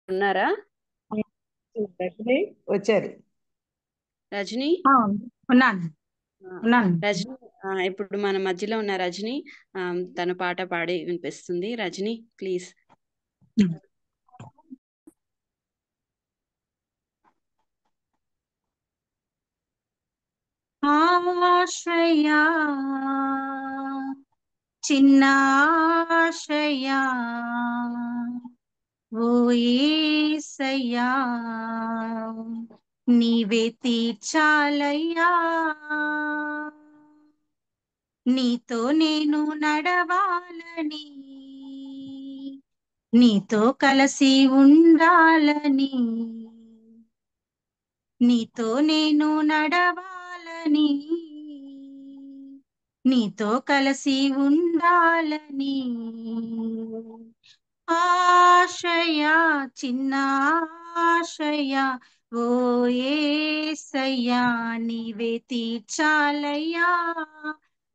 ఉన్నారా? రజనీ వచ్చారు. రజని. ఆ, ఉన్నాను ఆ, ఉన్నాను. రజని. ఇప్పుడు మన మధ్యలో ఉన్న రజని. తన పాట పాడి వినిపిస్తుంది. రజని, ప్లీజ్. ఆశ్రయా చిన్న ఆశ్రయా ఓ యేసయ్యా నీవే తీర్చాలయ్యా నీతో నేను నడవాలని నీతో కలిసి ఉండాలని నీతో నేను నడవాలని నీతో కలిసి ఉండాలని ఆశయ చిన్న ఆశయ ఓ యేసయ్యా నీవే తీర్చాలయ్యా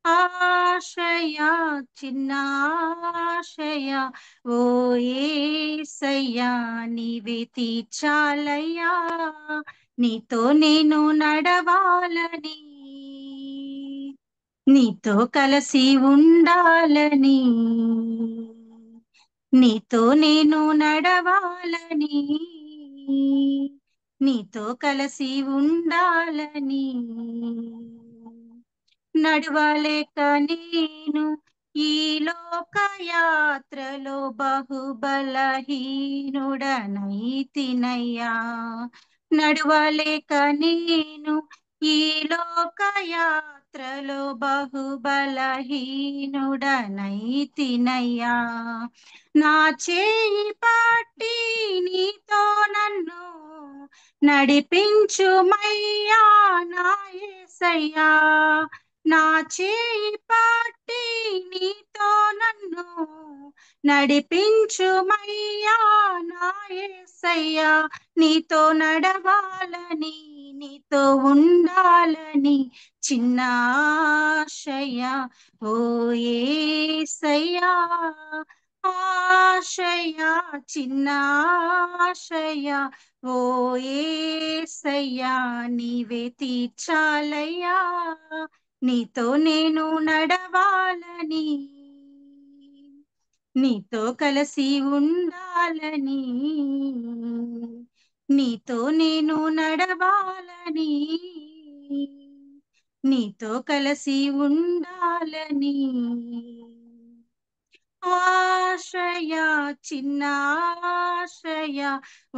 ఆశయ చిన్న ఆశయ ఓ యేసయ్యా నీవే తీర్చాలయ్యా నీతో నేను నడవాలని నీతో కలిసి ఉండాలని నీతో నేను నడవాలని నీతో కలిసి ఉండాలని నడవలేక నేను ఈ లోక యాత్రలో బహుబలహీనుడనైతినయ్యా నడవలేక నేను ఈ లోక యాత్రలో బహుబలహీనుడనైతినయ్యా నా చేయి పట్టి నీతో నన్ను నడిపించుమయ్యా నా యేసయ్యా నా చేయి పట్టి నీతో నన్ను నడిపించుమయ్యా నా యేసయ్యా నీతో నడవాలని నీతో ఉండాలని చిన్న ఆశయ ఓ యేసయ్యా ఆశయ చిన్న ఆశయ ఓ యేసయ్యా నీవే తీర్చాలయ్యా నీతో నేను నడవాలని నీతో కలిసి ఉండాలని నీతో నేను నడవాలని నీతో కలిసి ఉండాలని ఆశ్రయ చిన్న ఆశ్రయ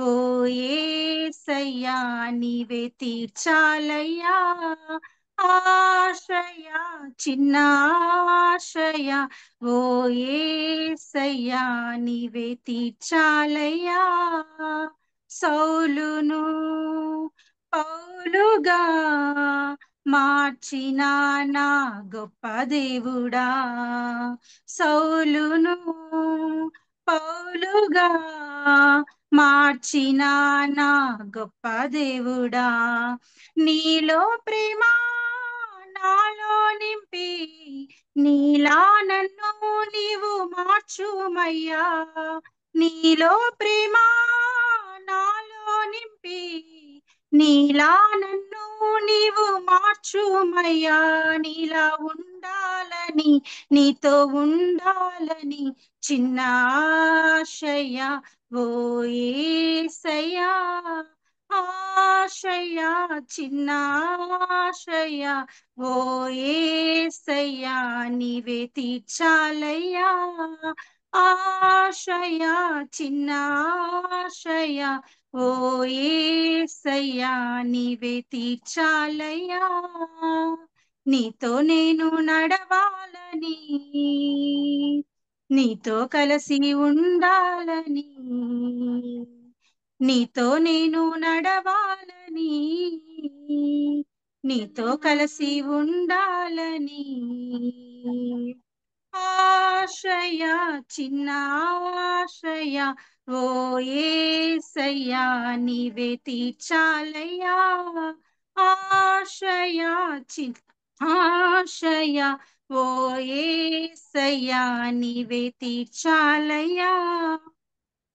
ఓ యేసయ్యా నీవే తీర్చాలయ్యా ఆశ్రయ చిన్న ఆశ్రయ ఓ యేసయ్యా నీవే తీర్చాలయ్యా సౌలును పౌలుగా మార్చిన నా గొప్ప దేవుడా సౌలును పౌలుగా మార్చిన నా గొప్ప దేవుడా నీలో ప్రేమ నాలో నింపి నీలా నన్ను నీవు మార్చుమయ్యా నీలో ప్రేమ నాలో నింపి నీలా నన్ను నీవు మార్చుమయ్యా నీలా ఉండాలని నీతో ఉండాలని చిన్న ఆశయ ఓ యేసయ్యా ఆశయ చిన్న ఆశయ ఓ యేసయ్యా నీవే తీర్చాలయ్యా ఆశయ చిన్న ఆశయ ఓ యేసయ్యా నీవే తీర్చాలయ్యా నీతో నేను నడవాలని నీతో కలిసి ఉండాలని నీతో నేను నడవాలని నీతో కలిసి ఉండాలని ఆశ్రయ చిన్న ఆశ్రయ ఓ యేసయ్యా నీవే తీర్చాలయ్యా ఆశ్రయ చిన్న ఆశయ ఓ యేసయ్యా నీవే తీర్చాలయ్యా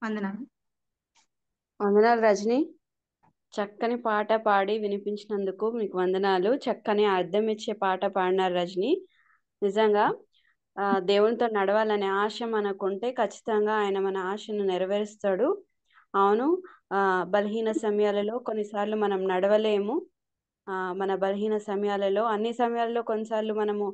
వందనాలు. వందనాలు రజని. చక్కని పాట పాడి వినిపించినందుకు మీకు వందనాలు. చక్కని అర్థం ఇచ్చే పాట పాడినారు రజని. నిజంగా దేవునితో నడవాలనే ఆశ మనకుంటే ఖచ్చితంగా ఆయన మన ఆశను నెరవేరుస్తాడు. అవును, బలహీన సమయాలలో కొన్నిసార్లు మనం నడవలేము. మన బలహీన సమయాలలో, అన్ని సమయాల్లో కొన్నిసార్లు మనము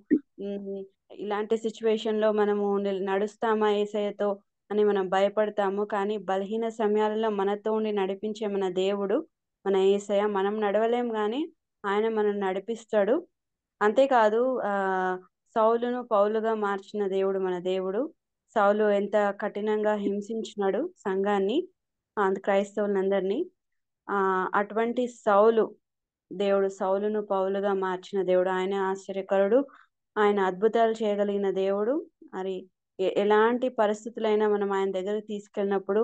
ఇలాంటి సిచ్యువేషన్లో మనము నడుస్తామా యేసయ్యతో అని మనం భయపడతాము. కానీ బలహీన సమయాలలో మనతో ఉండి నడిపించే మన దేవుడు, మన యేసయ్య. మనం నడవలేం కానీ ఆయన మనం నడిపిస్తాడు. అంతేకాదు, సౌలును పౌలుగా మార్చిన దేవుడు మన దేవుడు. సౌలు ఎంత కఠినంగా హింసించినాడు సంఘాన్ని, క్రైస్తవులందరినీ. అటువంటి దేవుడు సౌలును పౌలుగా మార్చిన దేవుడు. ఆయన ఆశ్చర్యకరుడు, ఆయన అద్భుతాలు చేయగలిగిన దేవుడు. మరి ఎలాంటి పరిస్థితులైనా మనం ఆయన దగ్గరికి తీసుకెళ్ళినప్పుడు,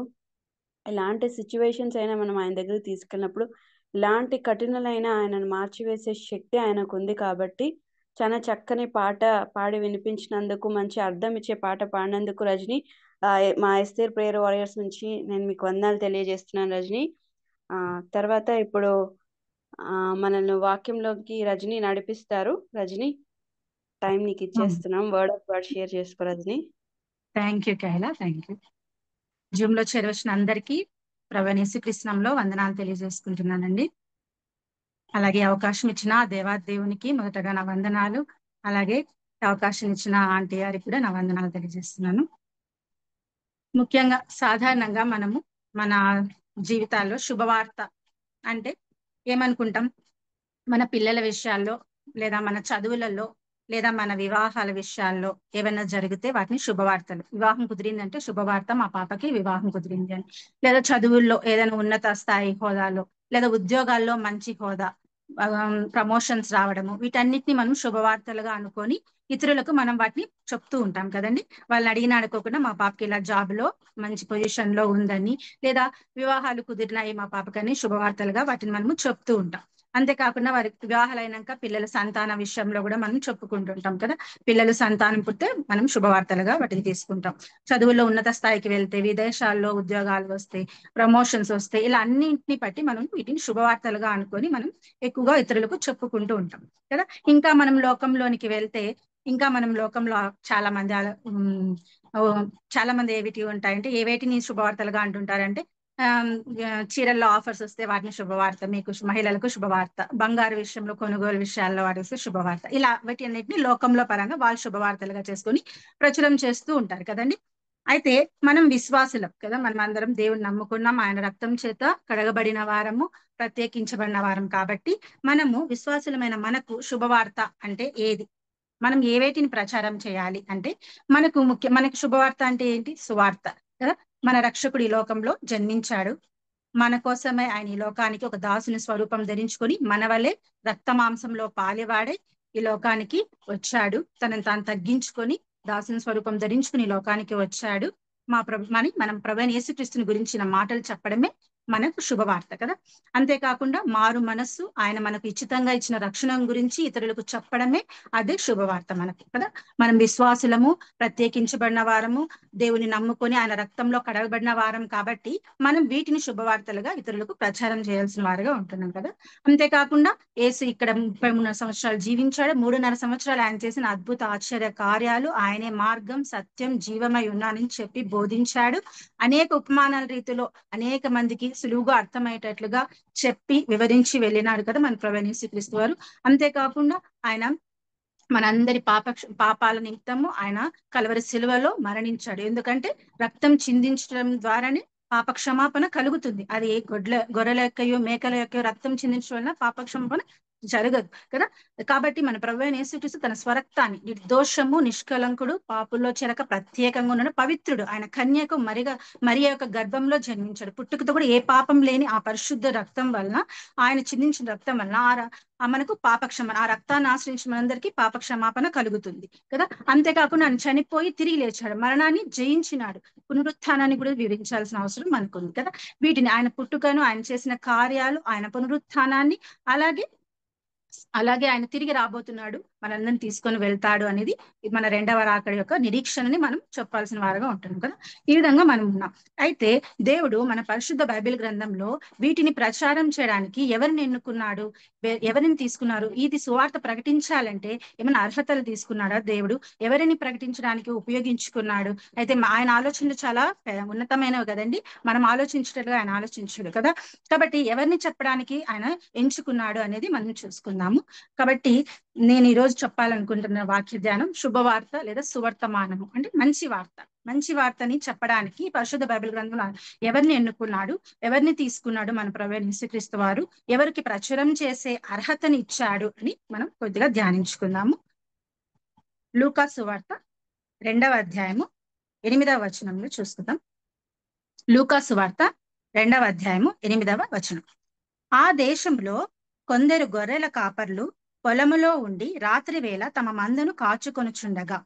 ఎలాంటి సిచ్యువేషన్స్ అయినా మనం ఆయన దగ్గరికి తీసుకెళ్ళినప్పుడు, ఎలాంటి కఠినలైనా ఆయనను మార్చివేసే శక్తి ఆయనకు ఉంది. కాబట్టి చాలా చక్కని పాట పాడి వినిపించినందుకు, మంచి అర్థం ఇచ్చే పాట పాడినందుకు రజని, మా ఎస్తేర్ ప్రేయర్ వారియర్స్ నుంచి నేను మీకు వందనాలు తెలియజేస్తున్నాను రజని. తర్వాత ఇప్పుడు మనల్ని వాక్యంలోకి రజని నడిపిస్తారు. రజని, టైం నీకు ఇచ్చేస్తున్నాం. వర్డ్ ఆఫ్ గాడ్ షేర్ చేసుకో రజని. థ్యాంక్ యూ కైలా, థ్యాంక్ యూ. జూమ్ లో చేరవచ్చిన అందరికీ ప్రభువైన యేసుక్రీస్తునామములో వందనాలు తెలియజేసుకుంటున్నానండి. అలాగే అవకాశం ఇచ్చిన దేవాదేవునికి మొదటగా నా వందనాలు. అలాగే అవకాశం ఇచ్చిన ఆంటీ గారికి కూడా నా వందనాలు తెలియజేస్తున్నాను. ముఖ్యంగా సాధారణంగా మనము మన జీవితాల్లో శుభవార్త అంటే ఏమనుకుంటాం? మన పిల్లల విషయాల్లో, లేదా మన చదువులలో, లేదా మన వివాహాల విషయాల్లో ఏమైనా జరిగితే వాటిని శుభవార్తలు. వివాహం కుదిరిందంటే శుభవార్త, మా పాపకి వివాహం కుదిరింది అని. లేదా చదువుల్లో ఏదైనా ఉన్నత స్థాయి హోదాలో, లేదా ఉద్యోగాల్లో మంచి హోదా, ప్రమోషన్స్ రావడము, వీటన్నిటిని మనం శుభవార్తలుగా అనుకొని ఇతరులకు మనం వాటిని చెప్తూ ఉంటాం కదండి. వాళ్ళని అడిగిన అనుకోకుండా మా పాపకి ఇలా జాబ్ లో మంచి పొజిషన్ లో ఉందని, లేదా వివాహాలు కుదిరినాయి మా పాపకని శుభవార్తలుగా వాటిని మనము చెప్తూ ఉంటాం. అంతేకాకుండా వారికి వివాహాలు అయినాక పిల్లల సంతాన విషయంలో కూడా మనం చెప్పుకుంటుంటాం కదా. పిల్లలు సంతానం పుట్టితే మనం శుభవార్తలుగా వాటిని తీసుకుంటాం. చదువుల్లో ఉన్నత స్థాయికి వెళ్తే, విదేశాల్లో ఉద్యోగాలు వస్తే, ప్రమోషన్స్ వస్తే, ఇలా అన్నింటిని బట్టి మనం వీటిని శుభవార్తలుగా అనుకొని మనం ఎక్కువగా ఇతరులకు చెప్పుకుంటూ ఉంటాం కదా. ఇంకా మనం లోకంలోనికి వెళ్తే, ఇంకా మనం లోకంలో చాలా మంది ఏవిటి ఉంటాయంటే, ఏవేటిని శుభవార్తలుగా అంటుంటారంటే, చీరల్లో ఆఫర్స్ వస్తే వాటిని శుభవార్త, మీకు మహిళలకు శుభవార్త, బంగారు విషయంలో కొనుగోలు విషయాల్లో వాడిస్తే శుభవార్త, ఇలా వీటి అన్నిటిని లోకంలో పరంగా వాళ్ళు శుభవార్తలుగా చేసుకొని ప్రచురం చేస్తూ ఉంటారు కదండి. అయితే మనం విశ్వాసులం కదా, మనం అందరం దేవుని నమ్ముకున్నాం, ఆయన రక్తం చేత కడగబడిన వారము, ప్రత్యేకించబడిన వారం. కాబట్టి మనము విశ్వాసులమైన మనకు శుభవార్త అంటే ఏది, మనం ఏవేటిని ప్రచారం చేయాలి అంటే, మనకు శుభవార్త అంటే ఏంటి? సువార్త కదా. మన రక్షకుడు ఈ లోకంలో జన్మించాడు, మన కోసమే ఆయన ఈ లోకానికి ఒక దాసుని స్వరూపం ధరించుకొని మన వలె రక్త మాంసంలో పాలివాడే ఈ లోకానికి వచ్చాడు. తనను తాను తగ్గించుకొని దాసుని స్వరూపం ధరించుకుని ఈ లోకానికి వచ్చాడు. మనం ప్రభువైన యేసుక్రీస్తుని గురించిన మాటలు చెప్పడమే మనకు శుభవార్త కదా. అంతేకాకుండా మారు మనస్సు, ఆయన మనకు ఉచితంగా ఇచ్చిన రక్షణ గురించి ఇతరులకు చెప్పడమే అదే శుభవార్త మనకు కదా. మనం విశ్వాసులము, ప్రత్యేకించబడిన వారము, దేవుని నమ్ముకొని ఆయన రక్తంలో కడగబడిన వారం. కాబట్టి మనం వీటిని శుభవార్తలుగా ఇతరులకు ప్రచారం చేయాల్సిన వారుగా ఉంటున్నాం కదా. అంతేకాకుండా యేసు ఇక్కడ 33 సంవత్సరాలు జీవించాడు. 3.5 సంవత్సరాలు ఆయన చేసిన అద్భుత ఆశ్చర్య కార్యాలు, ఆయనే మార్గం, సత్యం, జీవమై ఉన్నానని చెప్పి బోధించాడు. అనేక ఉపమానాల రీతిలో అనేక మందికి సులువుగా అర్థమయ్యేటట్లుగా చెప్పి వివరించి వెళ్ళినాడు కదా మన ప్రభువైన యేసుక్రీస్తు వారు. అంతేకాకుండా ఆయన మనందరి పాపాల నిమిత్తము ఆయన కలవరి శిలువలో మరణించాడు. ఎందుకంటే రక్తం చిందించడం ద్వారానే పాప క్షమాపణ కలుగుతుంది. అది గొర్రెల యొక్కయో మేకల యొక్కయో రక్తం చిందించడం వలన పాప క్షమాపణ జరగదు కదా. కాబట్టి మన ప్రభువైన యేసుక్రీస్తు తన స్వరక్తాన్ని, నిర్దోషము, నిష్కలంకుడు, పాపుల్లో చెరక ప్రత్యేకంగా ఉన్నాడు, పవిత్రుడు, ఆయన కన్యకు మరియ యొక్క గర్భంలో జన్మించాడు. పుట్టుకతో కూడా ఏ పాపం లేని ఆ పరిశుద్ధ రక్తం వలన, ఆయన చిందించిన రక్తం వలన మనకు ఆ రక్తాన్ని ఆశ్రయించిన మనందరికీ పాప క్షమాపణ కలుగుతుంది కదా. అంతేకాకుండా ఆయన చనిపోయి తిరిగి లేచాడు, మరణాన్ని జయించినాడు, పునరుత్థానాన్ని కూడా వివరించాల్సిన అవసరం మనకుంది కదా. వీటిని ఆయన పుట్టుకను, ఆయన చేసిన కార్యాలు, ఆయన పునరుత్థానాన్ని, అలాగే ఆయన తిరిగి రాబోతున్నాడు, మనందరిని తీసుకొని వెళ్తాడు అనేది ఇది మన రెండవ రాకడ యొక్క నిరీక్షణని మనం చెప్పాల్సిన వారుగా ఉంటుంది కదా. ఈ విధంగా మనం ఉన్నాం. అయితే దేవుడు మన పరిశుద్ధ బైబిల్ గ్రంథంలో వీటిని ప్రచారం చేయడానికి ఎవరిని ఎన్నుకున్నాడు, ఎవరిని తీసుకున్నారు, ఇది సువార్త ప్రకటించాలంటే ఏమైనా అర్హతలు తీసుకున్నాడా దేవుడు, ఎవరిని ప్రకటించడానికి ఉపయోగించుకున్నాడు? అయితే ఆయన ఆలోచనలు చాలా ఉన్నతమైనవి కదండి, మనం ఆలోచించేటట్టుగా ఆయన ఆలోచించాడు కదా. కాబట్టి ఎవరిని చెప్పడానికి ఆయన ఎంచుకున్నాడు అనేది మనం చూసుకుందాము. కాబట్టి నేను ఈరోజు చెప్పాలనుకుంటున్న వాక్య ధ్యానం శుభవార్త లేదా సువర్తమానము, అంటే మంచి వార్త. మంచి వార్తని చెప్పడానికి పరిశుద్ధ బైబిల్ గ్రంథంలో ఎవరిని ఎన్నుకున్నాడు, ఎవరిని తీసుకున్నాడు మన ప్రభువైన యేసుక్రీస్తు వారు, ఎవరికి ప్రచురం చేసే అర్హతని ఇచ్చాడు అని మనం కొద్దిగా ధ్యానించుకుందాము. లూకా సువార్త 2వ అధ్యాయము 8వ వచనంలో చూసుకుందాం. లూకా సువార్త 2వ అధ్యాయము 8వ వచనం. ఆ దేశంలో కొందరు గొర్రెల కాపర్లు పొలములో ఉండి రాత్రి వేళ తమ మందను కాచుకొనుచుండగా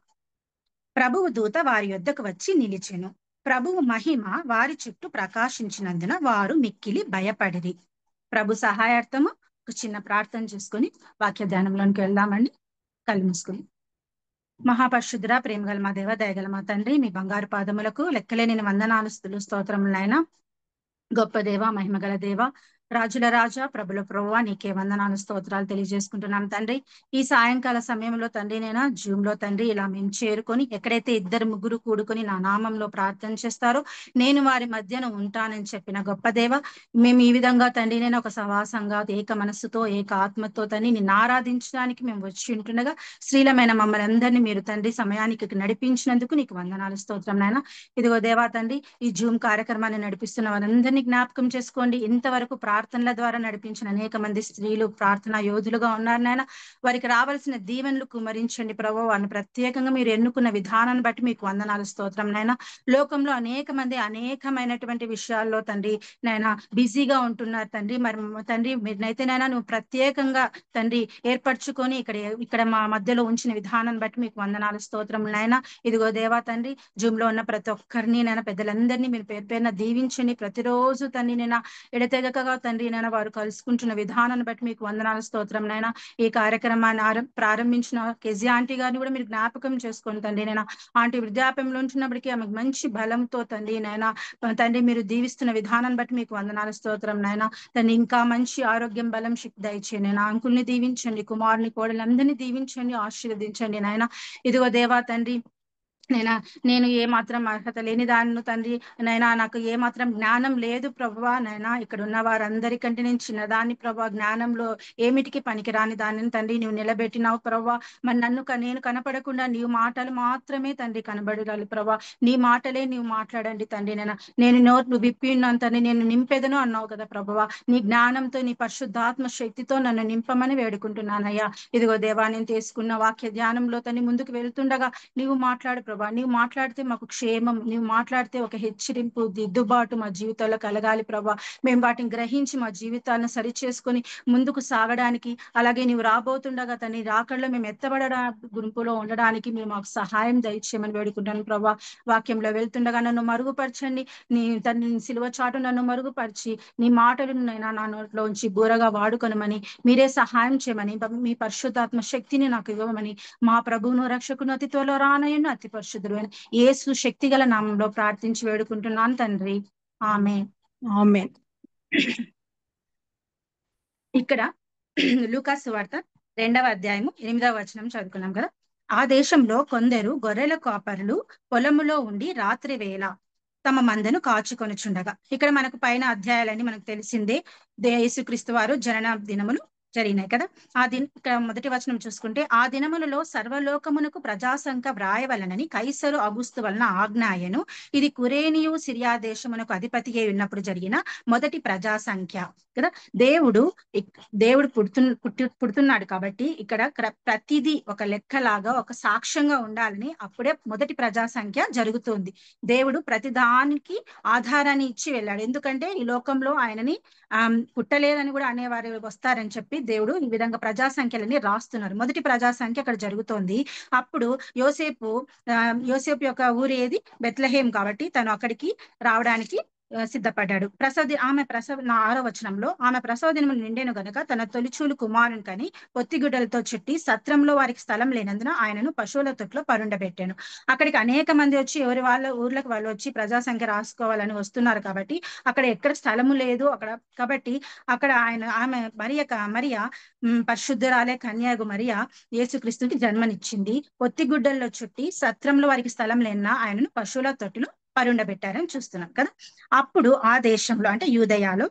ప్రభువు దూత వారి యొద్దకు వచ్చి నిలిచెను. ప్రభువు మహిమ వారి చుట్టూ ప్రకాశించినందున వారు మిక్కిలి భయపడిరి. ప్రభు సహాయార్థము ఒక చిన్న ప్రార్థన చేసుకుని వాక్య ధ్యానంలోనికి వెళ్దామండి. కళ్ళు మూసుకుని. మహాపరిశుద్ధుడ, ప్రేమగల మా దేవ, దయగల మా తండ్రి, మీ బంగారు పాదములకు లెక్కలేని వందనాలు, స్తుతులు, స్తోత్రములైనా గొప్ప దేవ, మహిమగల దేవ, రాజుల రాజా, ప్రభుల ప్రభువా, నీకే వందనాలు, స్తోత్రాలు తెలియజేసుకుంటున్నాం తండ్రి. ఈ సాయంకాల సమయంలో తండ్రి నేను జూమ్ లో తండ్రి ఇలా మేము చేరుకొని ఎక్కడైతే 2-3 కూడుకొని నా నామంలో ప్రార్థన చేస్తారో నేను వారి మధ్యన ఉంటానని చెప్పిన గొప్ప దేవ, మేము ఈ విధంగా తండ్రి నేను ఒక సవాసంగా ఏక మనస్సుతో ఏక ఆత్మతో తండ్రి నిన్ను ఆరాధించడానికి మేము వచ్చి ఉంటుండగా స్త్రీలమైన మమ్మల్ని అందరినీ మీరు తండ్రి సమయానికి నడిపించినందుకు నీకు వందనాలు, స్తోత్రం నాయన. ఇదిగో దేవా తండ్రి, ఈ జూమ్ కార్యక్రమాన్ని నడిపిస్తున్న వారందరినీ జ్ఞాపకం చేసుకోండి. ఇంతవరకు ప్రార్థనల ద్వారా నడిపించిన అనేక మంది స్త్రీలు ప్రార్థనా యోధులుగా ఉన్నారు నాయన. వారికి రావాల్సిన దీవెనలు కుమరించండి ప్రభు. వారిని ప్రత్యేకంగా మీరు ఎన్నుకున్న విధానాన్ని బట్టి మీకు వందనాలు, స్తోత్రం నాయన. లోకంలో అనేక మంది అనేకమైనటువంటి విషయాల్లో తండ్రి నాయన బిజీగా ఉంటున్నారు తండ్రి. మరి తండ్రి మీరునైతే నాయన నువ్వు ప్రత్యేకంగా తండ్రి ఏర్పరచుకొని ఇక్కడ మా మధ్యలో ఉంచిన విధానాన్ని బట్టి మీకు వందనాలు, స్తోత్రం నాయన. ఇదిగో దేవా తండ్రి, జూమ్ లో ఉన్న ప్రతి ఒక్కరిని నేను పెద్దలందరినీ మీరు పేరు పేరున దీవించండి. ప్రతిరోజు తండ్రి నేను ఎడతెగకగా తండ్రి నేను వారు కలుసుకుంటున్న విధానాన్ని బట్టి మీకు వందనాలు, స్తోత్రం నాయన. ఈ కార్యక్రమాన్ని ప్రారంభించిన కెజి ఆంటీ గారిని కూడా మీరు జ్ఞాపకం చేసుకొని తండ్రి నేను ఆంటీ వృద్ధాప్యంలో ఉంటున్నప్పటికీ ఆమెకు మంచి బలంతో తండ్రి నాయన తండ్రి మీరు దీవిస్తున్న విధానాన్ని బట్టి మీకు వందనాలు, స్తోత్రం నాయన. తండ్రి ఇంకా మంచి ఆరోగ్యం, బలం, శక్తి దయచేయండి. నా అంకుల్ని దీవించండి, కుమారుని కోడలందరినీ దీవించండి, ఆశీర్వదించండి నాయన. ఇదిగో దేవా తండ్రి నేను ఏ మాత్రం అర్హత లేని దాన్ని తండ్రి నైనా, నాకు ఏ మాత్రం జ్ఞానం లేదు ప్రభువా నైనా. ఇక్కడ ఉన్న వారందరికంటే నేను చిన్నదాన్ని ప్రభా, జ్ఞానంలో ఏమిటికి పనికిరాని దానిని తండ్రి నువ్వు నిలబెట్టినావు ప్రభా. మరి నేను కనపడకుండా నీవు మాటలు మాత్రమే తండ్రి కనబడాలి ప్రభా. నీ మాటలే నీవు మాట్లాడండి తండ్రి. నేను నోరు విప్పి ఉన్నాను తండ్రి, నేను నింపెదను అన్నావు కదా ప్రభువా. నీ జ్ఞానంతో నీ పరిశుద్ధాత్మ శక్తితో నన్ను నింపమని వేడుకుంటున్నానయ్యా. ఇదిగో దేవా, నేను తీసుకున్న వాక్య ధ్యానంలో తండ్రి ముందుకు వెళ్తుండగా నీవు మాట్లాడు ప్రభా. నీవు మాట్లాడితే మాకు క్షేమం, నీవు మాట్లాడితే ఒక హెచ్చరింపు, దిద్దుబాటు మా జీవితాల్లో కలగాలి ప్రభా. మేము వాటిని గ్రహించి మా జీవితాలను సరి చేసుకొని ముందుకు సాగడానికి, అలాగే నీవు రాబోతుండగా తన రాకడలో మేము ఎత్తబడడానికి గుంపులో ఉండడానికి మీరు మాకు సహాయం దయచేయమని వేడుకుంటాను ప్రభా. వాక్యంలో వెళ్తుండగా నన్ను మరుగుపరచండి. నీ తన సిలువ చాటు నన్ను మరుగుపరిచి నీ మాటలను నైనా నా నోట్లోంచి బూరగా వాడుకొనమని మీరే సహాయం చేయమని, మీ పరిశుద్ధాత్మ శక్తిని నాకు ఇవ్వమని మా ప్రభువును రక్షకును అతి త్వరలో రానయ్యను అతి పరిశుద్ధుడు యేసు శక్తిగల నామంలో ప్రార్థించి వేడుకుంటున్నాను తండ్రి, ఆమేన్. ఆమేన్. ఇక్కడ లూకా సువార్త 2వ అధ్యాయము 8వ వచనం చదువుకున్నాం కదా. ఆ దేశంలో కొందరు గొర్రెల కాపరులు పొలములో ఉండి రాత్రి వేళ తమ మందను కాచుకొనుచుండగా. ఇక్కడ మనకు పైన అధ్యాయాలన్నీ మనకు తెలిసిందే. యేసుక్రీస్తు వారు జనన దినములు జరిగినాయి కదా. ఇక్కడ మొదటి వచనం చూసుకుంటే, ఆ దినములలో సర్వలోకమునకు ప్రజాసంఖ్య వ్రాయవలనని కైసరు అగుస్తు వలన ఆజ్ఞాయను. ఇది కురేనియు సిరియా దేశమునకు అధిపతి అయి ఉన్నప్పుడు జరిగిన మొదటి ప్రజాసంఖ్య కదా. దేవుడు పుడుతున్నాడు కాబట్టి ఇక్కడ ప్రతిదీ ఒక లెక్కలాగా ఒక సాక్ష్యంగా ఉండాలని అప్పుడే మొదటి ప్రజాసంఖ్య జరుగుతుంది. దేవుడు ప్రతి దానికి ఆధారాన్ని ఇచ్చి వెళ్ళాడు. ఎందుకంటే ఈ లోకంలో ఆయనని పుట్టలేదని కూడా అనేవారు వస్తారని చెప్పి దేవుడు ఈ విధంగా ప్రజాసంఖ్యలని రాస్తున్నారు. మొదటి ప్రజాసంఖ్య అక్కడ జరుగుతోంది. అప్పుడు యోసేపు యొక్క ఊరు ఏది? బెత్లెహేం. కాబట్టి తను అక్కడికి రావడానికి సిద్ధపడ్డాడు. నా 6వ వచనంలో ఆమె ప్రసవ దినములు నిండెను గనుక తన తొలిచూలు కుమారుని కని పొత్తిగుడ్డలతో చుట్టి సత్రంలో వారికి స్థలం లేనందున ఆయనను పశువుల తొట్లో పరుండబెట్టాను. అక్కడికి అనేక మంది వచ్చి ఎవరి వాళ్ళ ఊర్లకు వాళ్ళు వచ్చి ప్రజాసంఖ్య రాసుకోవాలని వస్తున్నారు కాబట్టి అక్కడ ఎక్కడ స్థలము లేదు అక్కడ. కాబట్టి అక్కడ ఆమె మరియ పరిశుద్ధురాలే కన్యాగు మరియ యేసుక్రీస్తుకి జన్మనిచ్చింది. పొత్తిగుడ్డల్లో చుట్టి సత్రంలో వారికి స్థలం లేనా ఆయనను పశువుల తొట్టులో పరుండబెట్టారని చూస్తున్నాం కదా. అప్పుడు ఆ దేశంలో అంటే యూదయాలో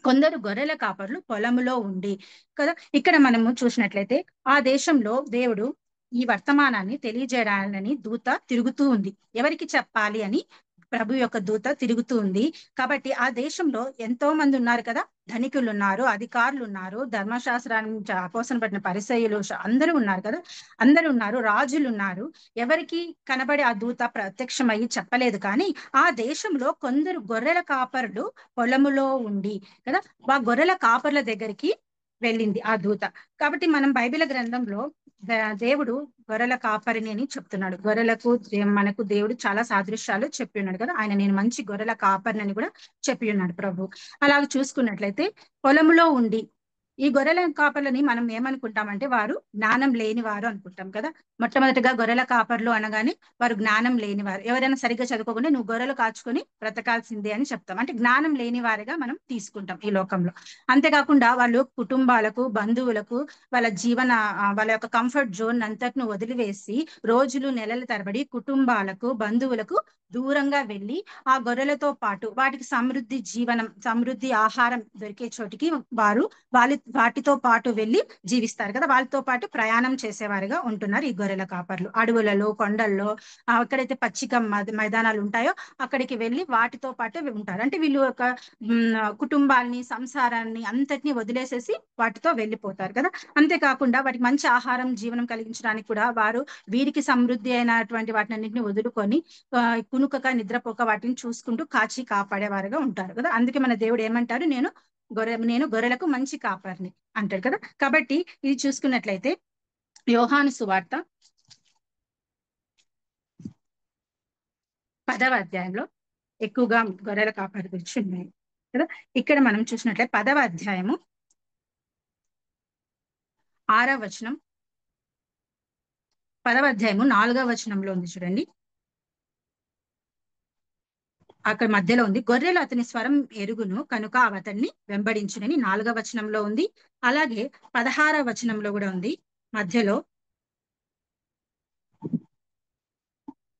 కొందరు గొర్రెల కాపర్లు పొలములో ఉండి కదా. ఇక్కడ మనము చూసినట్లయితే ఆ దేశంలో దేవుడు ఈ వర్తమానాన్ని తెలియజేయాలని దూత తిరుగుతూ ఉంది. ఎవరికి చెప్పాలి అని ప్రభు యొక్క దూత తిరుగుతూ ఉంది. కాబట్టి ఆ దేశంలో ఎంతో మంది ఉన్నారు కదా. ధనికులు ఉన్నారు, అధికారులు ఉన్నారు, ధర్మశాస్త్రాన్ని అపోసన పడిన పరిసయ్యులు అందరూ ఉన్నారు కదా. అందరూ ఉన్నారు, రాజులు ఉన్నారు. ఎవరికి కనబడి ఆ దూత ప్రత్యక్షమయ్యి చెప్పలేదు. కానీ ఆ దేశంలో కొందరు గొర్రెల కాపరులు పొలములో ఉండి కదా, ఆ గొర్రెల కాపర్ల దగ్గరికి వెళ్ళింది ఆ దూత. కాబట్టి మనం బైబిల్ గ్రంథంలో దేవుడు గొర్రెల కాపరిని అని చెప్తున్నాడు. గొర్రెలకు మనకు దేవుడు చాలా సాదృశ్యాలు చెప్పి ఉన్నాడు కదా. ఆయన నేను మంచి గొర్రెల కాపరిని అని కూడా చెప్పి ఉన్నాడు ప్రభు. అలాగ చూసుకున్నట్లయితే పొలములో ఉండి ఈ గొర్రెల కాపర్లని మనం ఏమనుకుంటామంటే వారు జ్ఞానం లేని వారు అనుకుంటాం కదా. మొట్టమొదటిగా గొర్రెల కాపర్లు అనగానే వారు జ్ఞానం లేని వారు. ఎవరైనా సరిగ్గా చదువుకోకుండా నువ్వు గొర్రెలు కాచుకొని బ్రతకాల్సిందే అని చెప్తాం. అంటే జ్ఞానం లేని వారిగా మనం తీసుకుంటాం ఈ లోకంలో. అంతేకాకుండా వాళ్ళు కుటుంబాలకు, బంధువులకు, వాళ్ళ యొక్క కంఫర్ట్ జోన్ అంతటిను వదిలివేసి రోజులు నెలల తరబడి కుటుంబాలకు, బంధువులకు దూరంగా వెళ్ళి ఆ గొర్రెలతో పాటు వాటికి సమృద్ధి ఆహారం దొరికే చోటికి వాటితో పాటు వెళ్ళి జీవిస్తారు కదా. వాళ్ళతో పాటు ప్రయాణం చేసేవారుగా ఉంటున్నారు ఈ గొర్రెల కాపర్లు. అడవులలో, కొండల్లో, ఎక్కడైతే పచ్చిక మైదానాలు ఉంటాయో అక్కడికి వెళ్ళి వాటితో పాటే ఉంటారు. అంటే వీళ్ళు ఒక కుటుంబాన్ని, సంసారాన్ని అంతటిని వదిలేసేసి వాటితో వెళ్ళిపోతారు కదా. అంతేకాకుండా వాటికి మంచి ఆహారం, జీవనం కలిగించడానికి కూడా వారు వీరికి సమృద్ధి అయినటువంటి వాటిని అన్నింటినీ వదులుకొని కునుకక నిద్రపోక వాటిని చూసుకుంటూ కాచి కాపాడేవారుగా ఉంటారు కదా. అందుకే మన దేవుడు ఏమంటారు, నేను గొర్రెలకు మంచి కాపరిని అంటాడు కదా. కాబట్టి ఇది చూసుకున్నట్లయితే యోహాను సువార్త 10వ అధ్యాయంలో ఎక్కువగా గొర్రెల కాపరి గురించి ఉన్నాయి కదా. ఇక్కడ మనం చూసినట్లయితే 10వ అధ్యాయము 6వ వచనం, 10వ అధ్యాయము 4వ వచనంలో ఉంది చూడండి. అక్కడ మధ్యలో ఉంది, గొర్రెలు అతని స్వరం ఎరుగును కనుక అతన్ని వెంబడించునని 4వ వచనంలో ఉంది. అలాగే 16వ వచనంలో కూడా ఉంది మధ్యలో,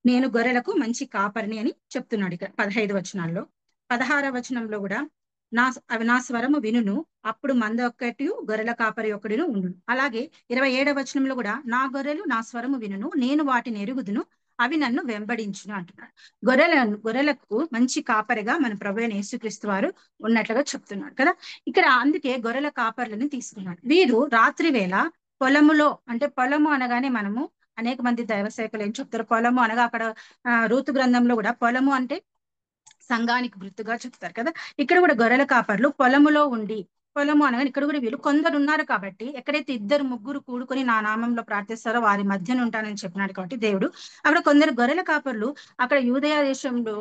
నేను గొర్రెలకు మంచి కాపరిని అని చెప్తున్నాడు. ఇక్కడ 15 వచనాల్లో. 16వ వచనంలో కూడా అవి నా స్వరము వినును, అప్పుడు మంద ఒక్కటి గొర్రెల కాపరి ఒకడును ఉండును. అలాగే 27వ వచనంలో కూడా నా గొర్రెలు నా స్వరము వినును, నేను వాటిని ఎరుగుదును, అవి నన్ను వెంబడించును అంటున్నాడు. గొర్రెలకు మంచి కాపరిగా మన ప్రభు అయిన యేసుక్రీస్తు వారు ఉన్నట్లుగా చెప్తున్నాడు కదా. ఇక్కడ అందుకే గొర్రెల కాపర్లను తీసుకున్నాడు. వీరు రాత్రి వేళ పొలములో, అంటే పొలము అనగానే మనము అనేక మంది దైవ సేవకులు ఏం చెప్తారు, పొలము అనగా అక్కడ రూతు గ్రంథంలో కూడా పొలము అంటే సంఘానికి గుర్తుగా చెప్తారు కదా. ఇక్కడ కూడా గొర్రెల కాపర్లు పొలములో ఉండి, పొలము అనగా ఇక్కడ కూడా వీళ్ళు కొందరు ఉన్నారు కాబట్టి, ఎక్కడైతే 2-3 కూడుకొని నా నామంలో ప్రార్థిస్తారో వారి మధ్యన ఉంటానని చెప్పినాడు కాబట్టి దేవుడు, అక్కడ కొందరు గొర్రెల కాపర్లు అక్కడ యూదయ దేశంలో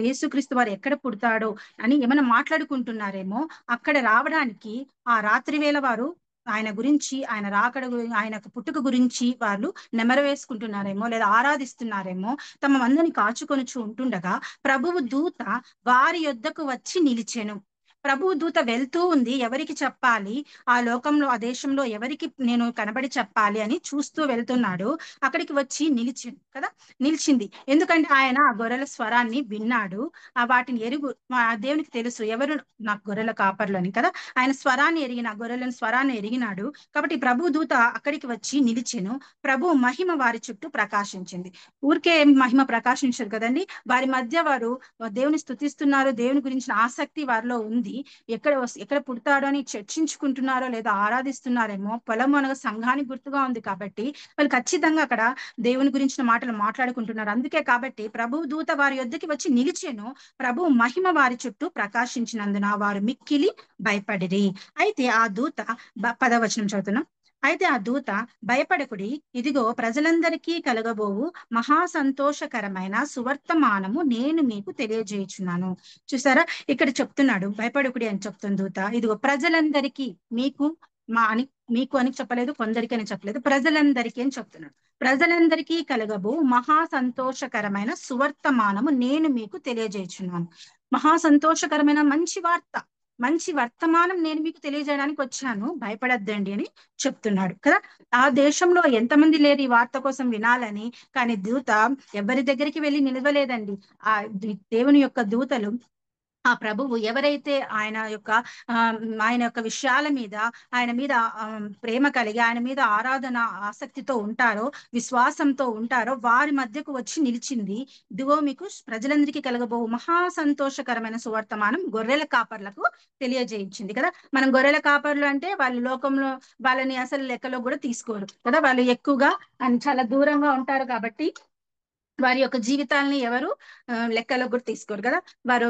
యేసుక్రీస్తు వారు ఎక్కడ పుడతాడో అని ఏమైనా మాట్లాడుకుంటున్నారేమో, అక్కడ రావడానికి ఆ రాత్రి వేళ వారు ఆయన గురించి, ఆయన రాకడ, ఆయన పుట్టుక గురించి వాళ్ళు నెమరు వేసుకుంటున్నారేమో, లేదా ఆరాధిస్తున్నారేమో, తమ మందని కాచుకొనుచు ఉంటుండగా ప్రభువు దూత వారి యొద్దకు వచ్చి నిలిచెను. ప్రభువు దూత వెళ్తూ ఉంది, ఎవరికి చెప్పాలి, ఆ లోకంలో, ఆ దేశంలో ఎవరికి నేను కనబడి చెప్పాలి అని చూస్తూ వెళ్తున్నాడు. అక్కడికి వచ్చి నిలిచింది కదా. నిలిచింది ఎందుకంటే ఆయన ఆ గొర్రెల స్వరాన్ని విన్నాడు. వాటిని దేవునికి తెలుసు ఎవరు నాకు గొర్రెల కాపర్లు అని కదా. ఆయన స్వరాన్ని ఎరిగిన, గొర్రెలను స్వరాన్ని ఎరిగినాడు కాబట్టి ప్రభు దూత అక్కడికి వచ్చి నిలిచెను. ప్రభు మహిమ వారి చుట్టూ ప్రకాశించింది. ఊరికే మహిమ ప్రకాశించదు కదండి, వారి మధ్య వారు దేవుని స్తుతిస్తున్నారు, దేవుని గురించిన ఆసక్తి వారిలో ఉంది. ఎక్కడ పుడతాడో అని చర్చించుకుంటున్నారో లేదా ఆరాధిస్తున్నారేమో. పొలము అనగా సంఘానికి గుర్తుగా ఉంది కాబట్టి వాళ్ళు ఖచ్చితంగా అక్కడ దేవుని గురించిన మాటలు మాట్లాడుకుంటున్నారు. అందుకే కాబట్టి ప్రభు దూత వారి యొద్దకి వచ్చి నిలిచెను. ప్రభు మహిమ వారి చుట్టూ ప్రకాశించినందున వారు మిక్కిలి భయపడిరి. అయితే ఆ దూత 10వ వచనం చదువుతున్నాం. అయితే ఆ దూత, భయపడకుడి, ఇదిగో ప్రజలందరికీ కలగబోవు మహా సంతోషకరమైన సువర్తమానము నేను మీకు తెలియజేయుచున్నాను. చూసారా, ఇక్కడ చెప్తున్నాడు భయపడకుడి అని చెప్తుంది దూత. ఇదిగో ప్రజలందరికీ, మీకు మా అని, మీకు అని చెప్పలేదు, కొందరికి అని చెప్పలేదు, ప్రజలందరికీ అని చెప్తున్నాడు. ప్రజలందరికీ కలగబో మహా సంతోషకరమైన సువర్తమానము నేను మీకు తెలియజేయుచున్నాను. మహా సంతోషకరమైన మంచి వార్త, మంచి వర్తమానం నేను మీకు తెలియజేయడానికి వచ్చాను, భయపడద్దండి అని చెప్తున్నాడు కదా. ఆ దేశంలో ఎంతమంది లేరు ఈ వార్త కోసం వినాలని, కానీ దూత ఎవరి దగ్గరికి వెళ్ళి నిలవలేదండి. ఆ దేవుని యొక్క దూతలు, ఆ ప్రభువు ఎవరైతే ఆ, ఆయన యొక్క విషయాల మీద, ఆయన మీద ప్రేమ కలిగి, ఆయన మీద ఆరాధన ఆసక్తితో ఉంటారో, విశ్వాసంతో ఉంటారో, వారి మధ్యకు వచ్చి నిలిచింది. ఇదిగో మీకు ప్రజలందరికీ కలగబో మహా సంతోషకరమైన సువర్తమానం గొర్రెల కాపర్లకు తెలియజేయించింది కదా. మనం గొర్రెల కాపర్లు అంటే వాళ్ళు లోకంలో వాళ్ళని అసలు లెక్కలో కూడా తీసుకోరు కదా. వాళ్ళు ఎక్కువగా చాలా దూరంగా ఉంటారు కాబట్టి వారి యొక్క జీవితాలని ఎవరు లెక్కలో కూడా తీసుకోరు కదా. వారు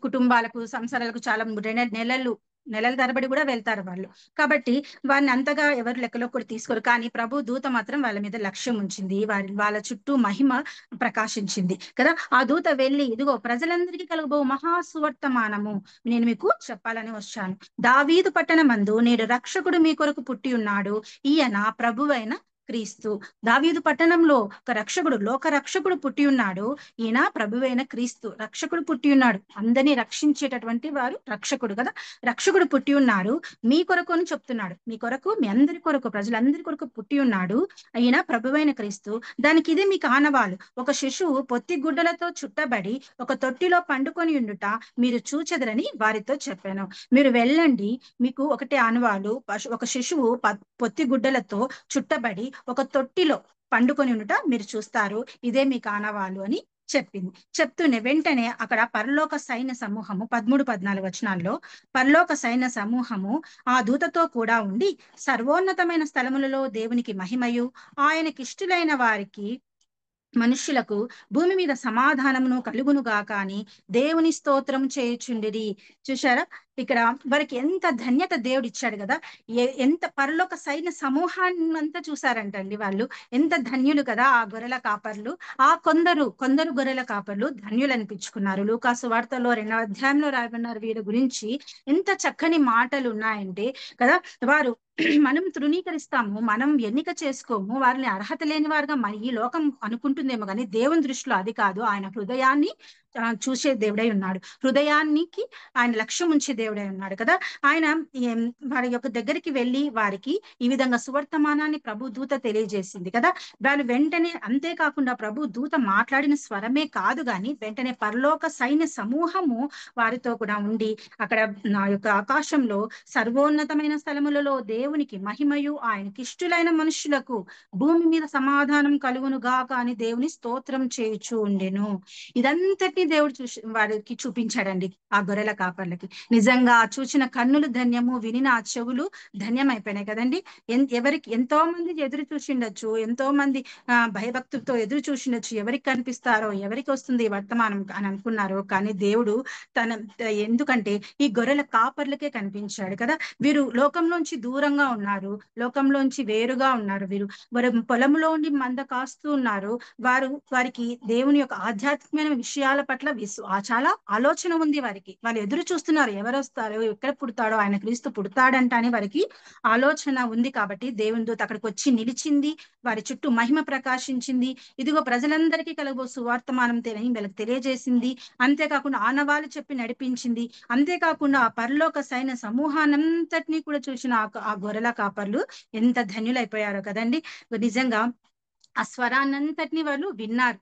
కుటుంబాలకు, సంసారాలకు చాలా నెలల తరబడి కూడా వెళ్తారు వాళ్ళు. కాబట్టి వారిని అంతగా ఎవరు లెక్కలో కూడా తీసుకోరు. కానీ ప్రభు దూత మాత్రం వాళ్ళ మీద లక్ష్యం ఉంచింది, వాళ్ళ చుట్టూ మహిమ ప్రకాశించింది కదా. ఆ దూత వెళ్ళి, ఇదిగో ప్రజలందరికీ కలగబో మహాసువర్తమానము నేను మీకు చెప్పాలని వచ్చాను. దావీదు పట్టణమందు నేడు రక్షకుడు మీ కొరకు పుట్టి ఉన్నాడు, ఈయన ప్రభువైన క్రీస్తు. దావీదు పట్టణంలో ఒక రక్షకుడు, లోక రక్షకుడు పుట్టి ఉన్నాడు, ఈయన ప్రభువైన క్రీస్తు. రక్షకుడు పుట్టి ఉన్నాడు, అందరినీ రక్షించేటటువంటి వారు రక్షకుడు కదా. రక్షకుడు పుట్టి ఉన్నాడు మీ కొరకు అని చెప్తున్నాడు. మీ కొరకు, మీ అందరి కొరకు, ప్రజలందరి కొరకు పుట్టి ఉన్నాడు ఈయన ప్రభువైన క్రీస్తు. దానికి ఇదే మీకు ఆనవాలు, ఒక శిశువు పొత్తి గుడ్డలతో చుట్టబడి ఒక తొట్టిలో పండుకొని ఉండుట మీరు చూచెదరని వారితో చెప్పాను. మీరు వెళ్ళండి, మీకు ఒకటే ఆనవాలు, ఒక శిశువు పొత్తి గుడ్డలతో చుట్టబడి ఒక తొట్టిలో పండుకొని ఉండుట మీరు చూస్తారు, ఇదే మీకు ఆనవాలు అని చెప్పింది. చెప్తూనే వెంటనే అక్కడ పరలోక సైన్య సమూహము, 13-14 వచనాల్లో పరలోక సైన్య సమూహము ఆ దూతతో కూడా ఉండి, సర్వోన్నతమైన స్థలములలో దేవునికి మహిమయు, ఆయనకిష్టులైన వారికి మనుష్యులకు భూమి మీద సమాధానమును కలుగును గాక అని దేవుని స్తోత్రం చేయుచుండిరి. చూశారా, ఇక్కడ వారికి ఎంత ధన్యత దేవుడు ఇచ్చాడు కదా. ఎంత పరలోక సైన్య సమూహాన్ని అంతా చూసారంటండి వాళ్ళు. ఎంత ధన్యులు కదా ఆ గొర్రెల కాపర్లు. ఆ కొందరు గొర్రెల కాపర్లు ధన్యులు అనిపించుకున్నారు. లూకాసు వార్తలో 2వ అధ్యాయంలో రాయబడినారు వీరి గురించి. ఎంత చక్కని మాటలు ఉన్నాయంటే కదా. వారు మనం తృణీకరిస్తాము, మనం ఎన్నిక చేసుకోము, వారిని అర్హత లేని వారుగా ఈ లోకం అనుకుంటుందేమో, కానీ దేవుని దృష్టిలో అది కాదు. ఆయన హృదయాన్ని చూసే దేవుడై ఉన్నాడు, హృదయానికి ఆయన లక్ష్యం ఉంచే దేవుడై ఉన్నాడు కదా. ఆయన వారి యొక్క దగ్గరికి వెళ్ళి వారికి ఈ విధంగా సువర్తమానాన్ని ప్రభు దూత తెలియజేసింది కదా. వాళ్ళు వెంటనే, అంతేకాకుండా ప్రభు దూత మాట్లాడిన స్వరమే కాదు గాని వెంటనే పరలోక సైన్య సమూహము వారితో కూడా ఉండి, అక్కడ నా యొక్క ఆకాశంలో సర్వోన్నతమైన స్థలములలో దేవునికి మహిమయు, ఆయనకి ఇష్టులైన మనుషులకు భూమి మీద సమాధానం కలుగును గాక అని దేవుని స్తోత్రం చేయుచు ఉండెను. ఇదంతటి దేవుడు వారికి చూపించాడండి ఆ గొర్రెల కాపర్లకి. నిజంగా చూసిన కన్నులు ధన్యము, వినిన ఆ చెవులు ధన్యమైపోయినాయి కదండి. ఎవరికి ఎంతో మంది ఎదురు చూసిండొచ్చు, ఎంతో మంది భయభక్తులతో ఎదురు చూసిండొచ్చు, ఎవరికి కనిపిస్తారో, ఎవరికి వస్తుంది వర్తమానం అని అనుకున్నారు. కానీ దేవుడు ఎందుకంటే ఈ గొర్రెల కాపర్లకే కనిపించాడు కదా. వీరు లోకంలోంచి దూరంగా ఉన్నారు, లోకంలోంచి వేరుగా ఉన్నారు, వీరు పొలంలో ఉండి మంద కాస్తూ ఉన్నారు. వారికి దేవుని యొక్క ఆధ్యాత్మికమైన విషయాల పట్ల చాలా ఆలోచన ఉంది వారికి. వాళ్ళు ఎదురు చూస్తున్నారు, ఎవరు వస్తారో, ఎక్కడ పుడతాడో, ఆయన క్రీస్తు పుడతాడంట అని వారికి ఆలోచన ఉంది. కాబట్టి దేవుని దూత అక్కడికి వచ్చి నిలిచింది, వారి చుట్టూ మహిమ ప్రకాశించింది. ఇదిగో ప్రజలందరికీ కలగబో సువార్తమానం వీళ్ళకి తెలియజేసింది. అంతేకాకుండా ఆనవాళ్ళు చెప్పి నడిపించింది. అంతేకాకుండా ఆ పరలోక సైన్య సమూహానంతటినీ కూడా చూసిన ఆ గొర్రెల కాపర్లు ఎంత ధన్యులైపోయారో కదండి. నిజంగా ఆ స్వరాన్నంతటిని వాళ్ళు విన్నారు,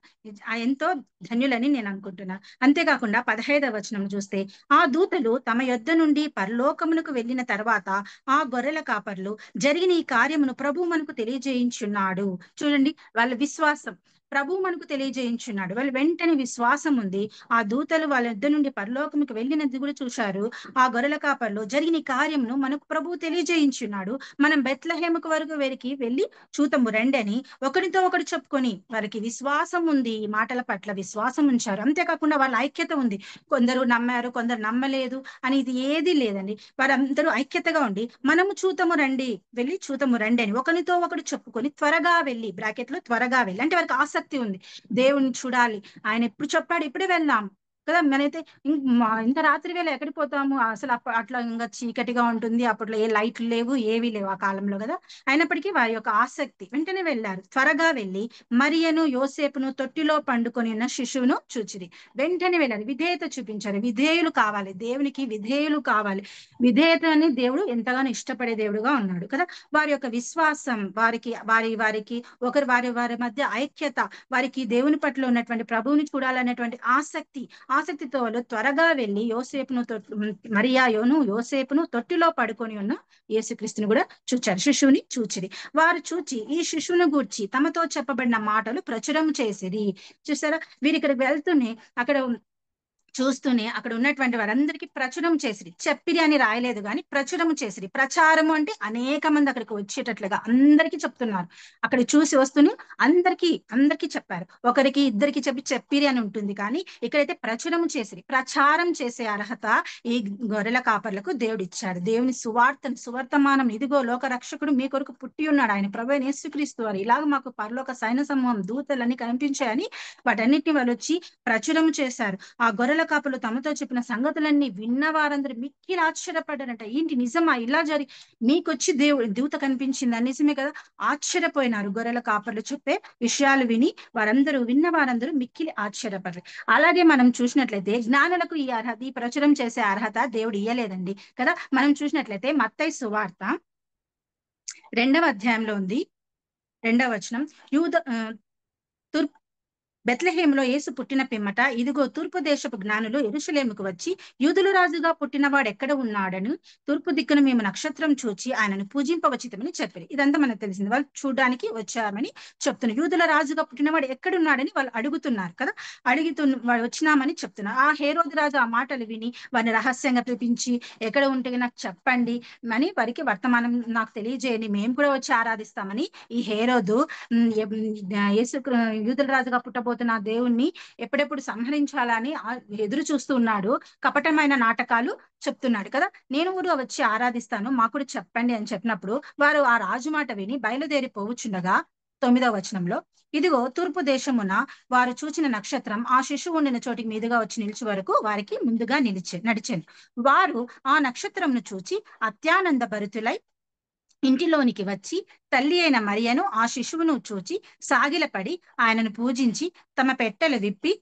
ఎంతో ధన్యులని నేను అనుకుంటున్నాను. అంతేకాకుండా 15వ వచనం చూస్తే, ఆ దూతలు తమ యొద్ద నుండి పరలోకమునకు వెళ్ళిన తర్వాత ఆ గొర్రెల కాపర్లు జరిగిన ఈ కార్యమును ప్రభు మనకు తెలియజేయించున్నాడు. చూడండి వాళ్ళ విశ్వాసం, ప్రభు మనకు తెలియజేయించున్నాడు. వాళ్ళు వెంటనే విశ్వాసం ఉంది. ఆ దూతలు వాళ్ళ యుద్ధ నుండి పరలోకముకు వెళ్ళినది కూడా చూశారు. ఆ గొర్రెల కాపర్లో జరిగిన ఈ కార్యమును మనకు ప్రభు తెలియజేయించున్నాడు. మనం బెత్లెహేముకు వరకు వెరికి వెళ్ళి చూతము రండి అని ఒకరితో ఒకరు చెప్పుకొని వారికి విశ్వాసం ఉంది. ఈ మాటల పట్ల విశ్వాసం ఉంచారు. అంతేకాకుండా వాళ్ళ ఐక్యత ఉంది. కొందరు నమ్మారు, కొందరు నమ్మలేదు అని ఇది ఏది లేదండి. వారందరూ ఐక్యతగా ఉండి మనము చూతము రండి, వెళ్ళి చూతము రండి అని ఒకరితో ఒకరు చెప్పుకొని త్వరగా వెళ్ళి, బ్రాకెట్ లో త్వరగా వెళ్ళి, అంటే వారికి ఆసక్తి ఉంది. దేవుని చూడాలి, ఆయన ఎప్పుడు చెప్పాడు ఇప్పుడే వెళ్దాం కదా. మనైతే ఇంత రాత్రి వేళ ఎక్కడికి పోతాము, అసలు అట్లా ఇంకా చీకటిగా ఉంటుంది. అప్పట్లో ఏ లైట్లు లేవు, ఏవి లేవు ఆ కాలంలో కదా. అయినప్పటికీ వారి యొక్క ఆసక్తి వెంటనే వెళ్ళారు. త్వరగా వెళ్ళి మరియను యోసేపును తొట్టిలో పండుకొని ఉన్న శిశువును చూచిరి. వెంటనే వెళ్ళారు. విధేయత చూపించారు. విధేయులు కావాలి, దేవునికి విధేయులు కావాలి. విధేయతని దేవుడు ఎంతగానో ఇష్టపడే దేవుడుగా ఉన్నాడు కదా. వారి యొక్క విశ్వాసం, వారికి వారి మధ్య ఐక్యత, వారికి దేవుని పట్ల ఉన్నటువంటి ప్రభువుని చూడాలనేటువంటి ఆసక్తితో వాళ్ళు త్వరగా వెళ్ళి యోసేపును తొట్టిలో పడుకొని ఉన్న యేసుక్రీస్తుని కూడా చూచారు. శిశువుని చూచిరి. వారు చూచి ఈ శిశువును గూర్చి తమతో చెప్పబడిన మాటలు ప్రచురం చేసిరి. చూసారా, వీరి ఇక్కడికి వెళ్తూనే చూస్తూనే అక్కడ ఉన్నటువంటి వారందరికీ ప్రచురం చేసిరి. చెప్పిరి అని రాయలేదు కానీ ప్రచురం చేసిరి. ప్రచారము అంటే అనేక మంది అక్కడికి వచ్చేటట్లుగా అందరికీ చెప్తున్నారు. అక్కడ చూసి వస్తూనే అందరికీ చెప్పారు. ఒకరికి ఇద్దరికి చెప్పిరి అని ఉంటుంది, కానీ ఇక్కడైతే ప్రచురం చేసిరి. ప్రచారం చేసే అర్హత ఈ గొర్రెల కాపర్లకు దేవుడు ఇచ్చాడు. దేవుని సువర్తమానం, ఇదిగో లోక రక్షకుడు మీ కొరకు పుట్టి ఉన్నాడు, ఆయన ప్రభు యేసుక్రీస్తు వారు, ఇలాగ మాకు పరలోక సైన్య సమూహం దూతలన్నీ కనిపించాయని వాటన్నిటిని వాళ్ళు వచ్చి ప్రచురం చేశారు. ఆ గొర్రెల కాపులు తమతో చెప్పిన సంగతులన్నీ విన్న వారందరూ మిక్కిలి ఆశ్చర్యపడ్డారంట. ఏంటి నిజమా, ఇలా మీకొచ్చి దూత కనిపించింది నిజమే కదా. ఆశ్చర్యపోయినారు. గొర్రెల కాపర్లు చెప్పే విషయాలు విని విన్న వారందరూ మిక్కిలి ఆశ్చర్యపడ్డారు. అలాగే మనం చూసినట్లయితే జ్ఞానులకు ఈ ప్రచురం చేసే అర్హత దేవుడు ఇయ్యలేదండి కదా. మనం చూసినట్లయితే మత్తయి సువార్త 2వ అధ్యాయంలో ఉంది, 2వ వచనం. బెత్లెహేములో యేసు పుట్టిన పిమ్మట ఇదిగో తూర్పు దేశపు జ్ఞానులు యెరూషలేముకు వచ్చి యూదుల రాజుగా పుట్టినవాడు ఎక్కడ ఉన్నాడని తూర్పు దిక్కున మేము నక్షత్రం చూచి ఆయనను పూజింపవచ్చితమని చెప్పారు. ఇదంతా మనకు తెలిసింది. వాళ్ళు చూడడానికి వచ్చామని చెప్తున్నారు. యూదుల రాజుగా పుట్టినవాడు ఎక్కడున్నాడని వాళ్ళు అడుగుతున్నారు కదా. వాడు వచ్చినామని చెప్తున్నారు. ఆ హేరోదు రాజు ఆ మాటలు విని వారిని రహస్యంగా పిలిపించి ఎక్కడ ఉంటే నాకు చెప్పండి అని వారికి వర్తమానం నాకు తెలియజేయండి, మేము కూడా వచ్చి ఆరాధిస్తామని ఈ హేరోదు యేసు యూదుల రాజుగా పుట్టబోతున్న దేవుణ్ణి ఎప్పుడెప్పుడు సంహరించాలని ఎదురు చూస్తూ ఉన్నాడు. కపటమైన నాటకాలు చెప్తున్నాడు కదా. నేను కూడా వచ్చి ఆరాధిస్తాను, మాకు కూడా చెప్పండి అని చెప్పినప్పుడు వారు ఆ రాజు మాట విని బయలుదేరి పోవచ్చుండగా 9వ వచనంలో ఇదిగో తూర్పు దేశమున వారు చూచిన నక్షత్రం ఆ శిశువు ఉండిన చోటికి మీదుగా వచ్చి నిలిచి వరకు వారికి ముందుగా నడిచాను. వారు ఆ నక్షత్రంను చూచి అత్యానంద భరితులై ఇంటిలోనికి వచ్చి తల్లి అయిన మరియను ఆ శిశువును చూచి సాగిలపడి ఆయనను పూజించి తమ పెట్టెలు విప్పి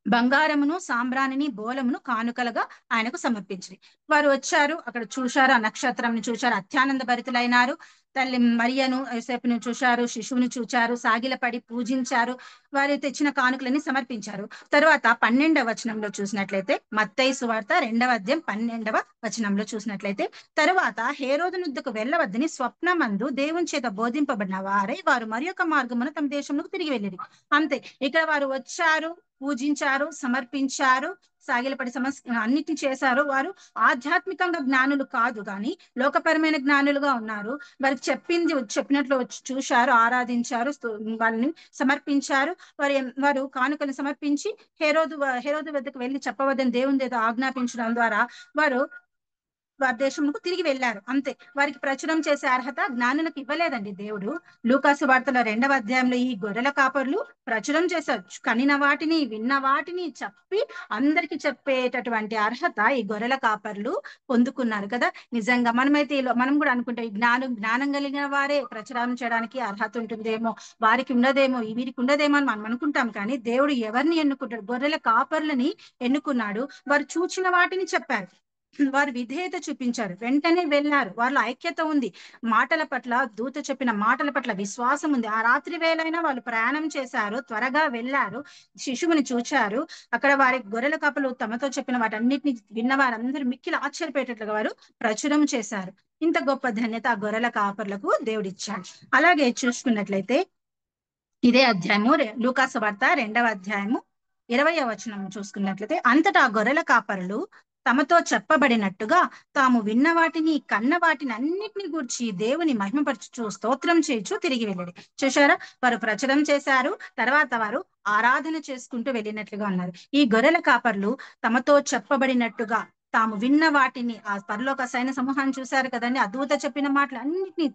బంగారమును సాంబ్రాణిని బోలమును కానుకలుగా ఆయనకు సమర్పించింది. వారు వచ్చారు, అక్కడ చూశారు, ఆ నక్షత్రం చూశారు, అత్యానంద భరితులైనారు. తల్లి మరియను యోసేపును చూశారు, శిశువుని చూచారు, సాగిలపడి పూజించారు, వారు తెచ్చిన కానుకలని సమర్పించారు. తర్వాత 12వ వచనంలో చూసినట్లయితే మత్తయి సువార్త 2వ అధ్యాయం 12వ వచనంలో చూసినట్లయితే తరువాత హేరోదు నుద్దకు వెళ్ళవద్దని స్వప్నమందు దేవుని చేత బోధింపబడిన వారు మరి యొక్క మార్గమున తమ దేశంలోకి తిరిగి వెళ్ళిరి. అంతే. ఇక్కడ వారు వచ్చారు, పూజించారు, సమర్పించారు, సాగిలపడి అన్నిటిని చేశారు. వారు ఆధ్యాత్మికంగా జ్ఞానులు కాదు, కానీ లోకపరమైన జ్ఞానులుగా ఉన్నారు. వారికి చెప్పినట్లు వచ్చి చూశారు, ఆరాధించారు, వాళ్ళని సమర్పించారు. వారు కానుకలు సమర్పించి హేరోదు వద్దకు వెళ్ళి చెప్పవద్దని దేవుని ఏదో ఆజ్ఞాపించడం ద్వారా వారి దేశంకు తిరిగి వెళ్ళారు. అంతే. వారికి ప్రచురం చేసే అర్హత జ్ఞానులకు ఇవ్వలేదండి దేవుడు. లూకాసు వార్తల 2వ అధ్యాయంలో ఈ గొర్రెల కాపర్లు ప్రచురం చేశారు. కనిన వాటిని విన్న వాటిని చెప్పి అందరికి చెప్పేటటువంటి అర్హత ఈ గొర్రెల కాపర్లు పొందుకున్నారు కదా. నిజంగా మనం కూడా అనుకుంటే జ్ఞానం కలిగిన వారే ప్రచురం చేయడానికి అర్హత ఉంటుందేమో, వారికి ఉండదేమో, వీరికి ఉండదేమో అని మనం అనుకుంటాం. కానీ దేవుడు ఎవరిని ఎన్నుకుంటాడు? గొర్రెల కాపర్లని ఎన్నుకున్నాడు. వారు చూచిన వాటిని చెప్పారు, వారు విధేయత చూపించారు, వెంటనే వెళ్ళారు. వాళ్ళ ఐక్యత ఉంది. మాటల పట్ల, దూత చెప్పిన మాటల పట్ల విశ్వాసం ఉంది. ఆ రాత్రి వేళైనా వాళ్ళు ప్రయాణం చేశారు, త్వరగా వెళ్ళారు, శిశువుని చూచారు. అక్కడ వారి గొర్రెల కాపలు తమతో చెప్పిన వాటన్నిటిని విన్న వారందరూ మిక్కిలి ఆశ్చర్యపోయేటట్లుగా వారు ప్రచురం చేశారు. ఇంత గొప్ప ధన్యత ఆ గొర్రెల కాపర్లకు దేవుడిచ్చాడు. అలాగే చూసుకున్నట్లయితే ఇదే అధ్యాయము లూకాసు వార్త 2వ అధ్యాయము 20వ వచనం చూసుకున్నట్లయితే, అంతటా గొర్రెల కాపరులు తమతో చెప్పబడినట్టుగా తాము విన్న వాటిని కన్న వాటిని అన్నిటిని గూర్చి దేవుని మహిమపరచుచు స్తోత్రం చేయుచు తిరిగి వెళ్ళాడు. చూశారా, వారు ప్రచురం చేశారు, తర్వాత వారు ఆరాధన చేసుకుంటూ వెళ్ళినట్లుగా ఉన్నారు. ఈ గొర్రెల కాపర్లు తమతో చెప్పబడినట్టుగా తాము విన్న వాటిని, ఆ పరలోక సైన్య సమూహాన్ని చూశారు కదండి, ఆ దూత చెప్పిన మాటలు అన్నిటినీ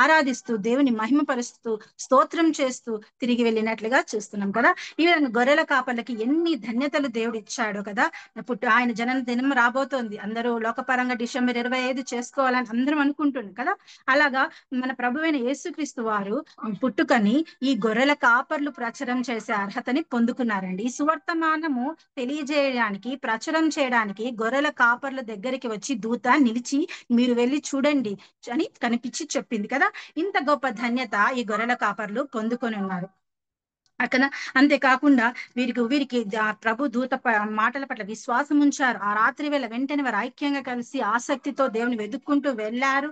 ఆరాధిస్తూ దేవుని మహిమపరుస్తూ స్తోత్రం చేస్తూ తిరిగి వెళ్ళినట్లుగా చూస్తున్నాం కదా. ఈ విధంగా గొర్రెల కాపర్లకి ఎన్ని ధన్యతలు దేవుడు ఇచ్చాడో కదా. ఆయన జనన దినం రాబోతోంది, అందరూ లోకపరంగా డిసెంబర్ 25 చేసుకోవాలని అందరం అనుకుంటున్నాం కదా. అలాగా మన ప్రభువైన యేసుక్రీస్తు వారు పుట్టుకని ఈ గొర్రెల కాపర్లు ప్రచురం చేసే అర్హతని పొందుకున్నారండి. ఈ సువర్తమానము తెలియజేయడానికి, ప్రచురం చేయడానికి గొర్రెల కాపర్ల దగ్గరికి వచ్చి దూత నిలిచి మీరు వెళ్ళి చూడండి అని కనిపించి చెప్పింది కదా. ఇంత గొప్ప ధన్యత ఈ గొర్రెల కాపర్లు పొందుకొని ఉన్నారు అక్కడ. అంతేకాకుండా వీరికి ప్రభు దూత మాటల పట్ల విశ్వాసం ఉంచారు. ఆ రాత్రి వేళ వెంటనే వారు ఐక్యంగా కలిసి ఆసక్తితో దేవుని వెతుక్కుంటూ వెళ్ళారు.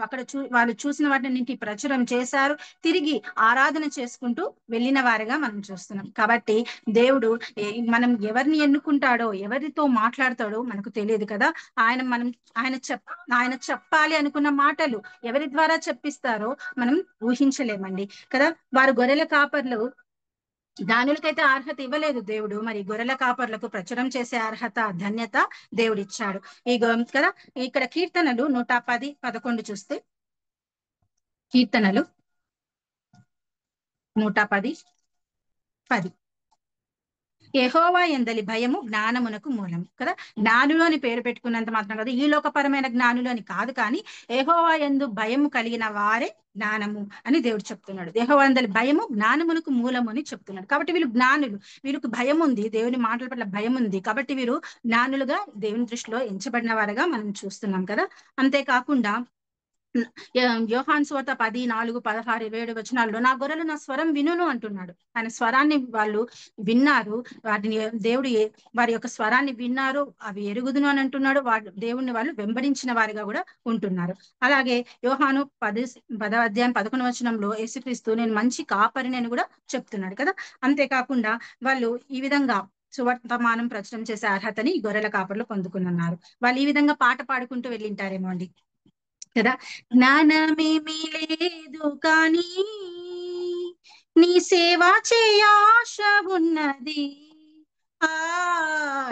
అక్కడ వాళ్ళు చూసిన వాటిని ప్రచురం చేశారు, తిరిగి ఆరాధన చేసుకుంటూ వెళ్ళిన వారిగా మనం చూస్తున్నాం. కాబట్టి దేవుడు మనం ఎవరిని ఎన్నుకుంటాడో, ఎవరితో మాట్లాడతాడో మనకు తెలియదు కదా. ఆయన చెప్పాలి అనుకున్న మాటలు ఎవరి ద్వారా చెప్పిస్తారో మనం ఊహించలేమండి కదా. వారు గొర్రెల కాపర్లు, దానులకైతే అర్హత ఇవ్వలేదు దేవుడు, మరి గొర్రెల కాపర్లకు ప్రచురం చేసే అర్హత, ధన్యత దేవుడిచ్చాడు. కదా. ఇక్కడ కీర్తనలు 110, 11 చూస్తే, కీర్తనలు 110, 10, యెహోవా యందలి భయము జ్ఞానమునకు మూలం కదా. జ్ఞానులు అని పేరు పెట్టుకున్నంత మాత్రం కదా, ఈ లోకపరమైన జ్ఞానులు అని కాదు, కానీ యెహోవా యందు భయము కలిగిన వారే జ్ఞానము అని దేవుడు చెప్తున్నాడు. యెహోవా యందలి భయము జ్ఞానమునకు మూలము అని చెప్తున్నాడు. కాబట్టి వీళ్ళు జ్ఞానులు, వీరికి భయం ఉంది, దేవుని మాటల పట్ల భయం ఉంది, కాబట్టి వీరు జ్ఞానులుగా దేవుని దృష్టిలో ఎంచబడిన వారుగా మనం చూస్తున్నాం కదా. అంతేకాకుండా యోహాను సువార్త 10, 4, 16, 27 వచనాల్లో నా గొర్రెలు నా స్వరం వినును అంటున్నాడు. ఆయన స్వరాన్ని వాళ్ళు విన్నారు, వాటిని దేవుడు వారి యొక్క స్వరాన్ని విన్నారు, అవి ఎరుగుదును అని అంటున్నాడు. దేవుణ్ణి వాళ్ళు వెంబడించిన వారిగా కూడా ఉంటున్నారు. అలాగే యోహాను 10వ అధ్యాయం 11వ వచనంలో యేసుక్రీస్తు నేను మంచి కాపరిని అని కూడా చెప్తున్నాడు కదా. అంతేకాకుండా వాళ్ళు ఈ విధంగా సువర్తమానం ప్రచురం చేసే అర్హతని గొర్రెల కాపర్లు పొందుకున్నారు. వాళ్ళు ఈ విధంగా పాట పాడుకుంటూ వెళ్ళింటారేమో అండి కదా. జ్ఞానమేమీ లేదు కానీ నీ సేవ చేయ ఆశ ఉన్నది, ఆ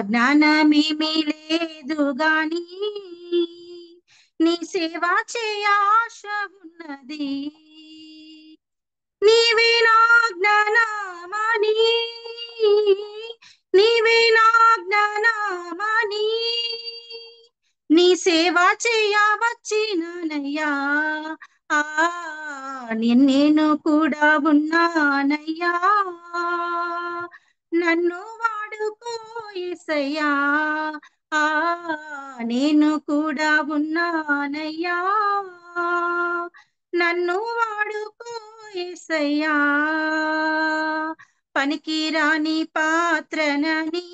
జ్ఞానమేమీ లేదు గాని నీ సేవ చేయ ఆశ ఉన్నది, నీవే నా జ్ఞానమని, నీవే నా జ్ఞానమని నీ సేవ చేయ వచ్చినానయ్యా, ఆ నేను కూడా ఉన్నానయ్యా, నన్ను వాడుకో యేసయ్యా, ఆ నేను కూడా ఉన్నానయ్యా, నన్ను వాడుకో యేసయ్యా, పనికిరాని పాత్రనని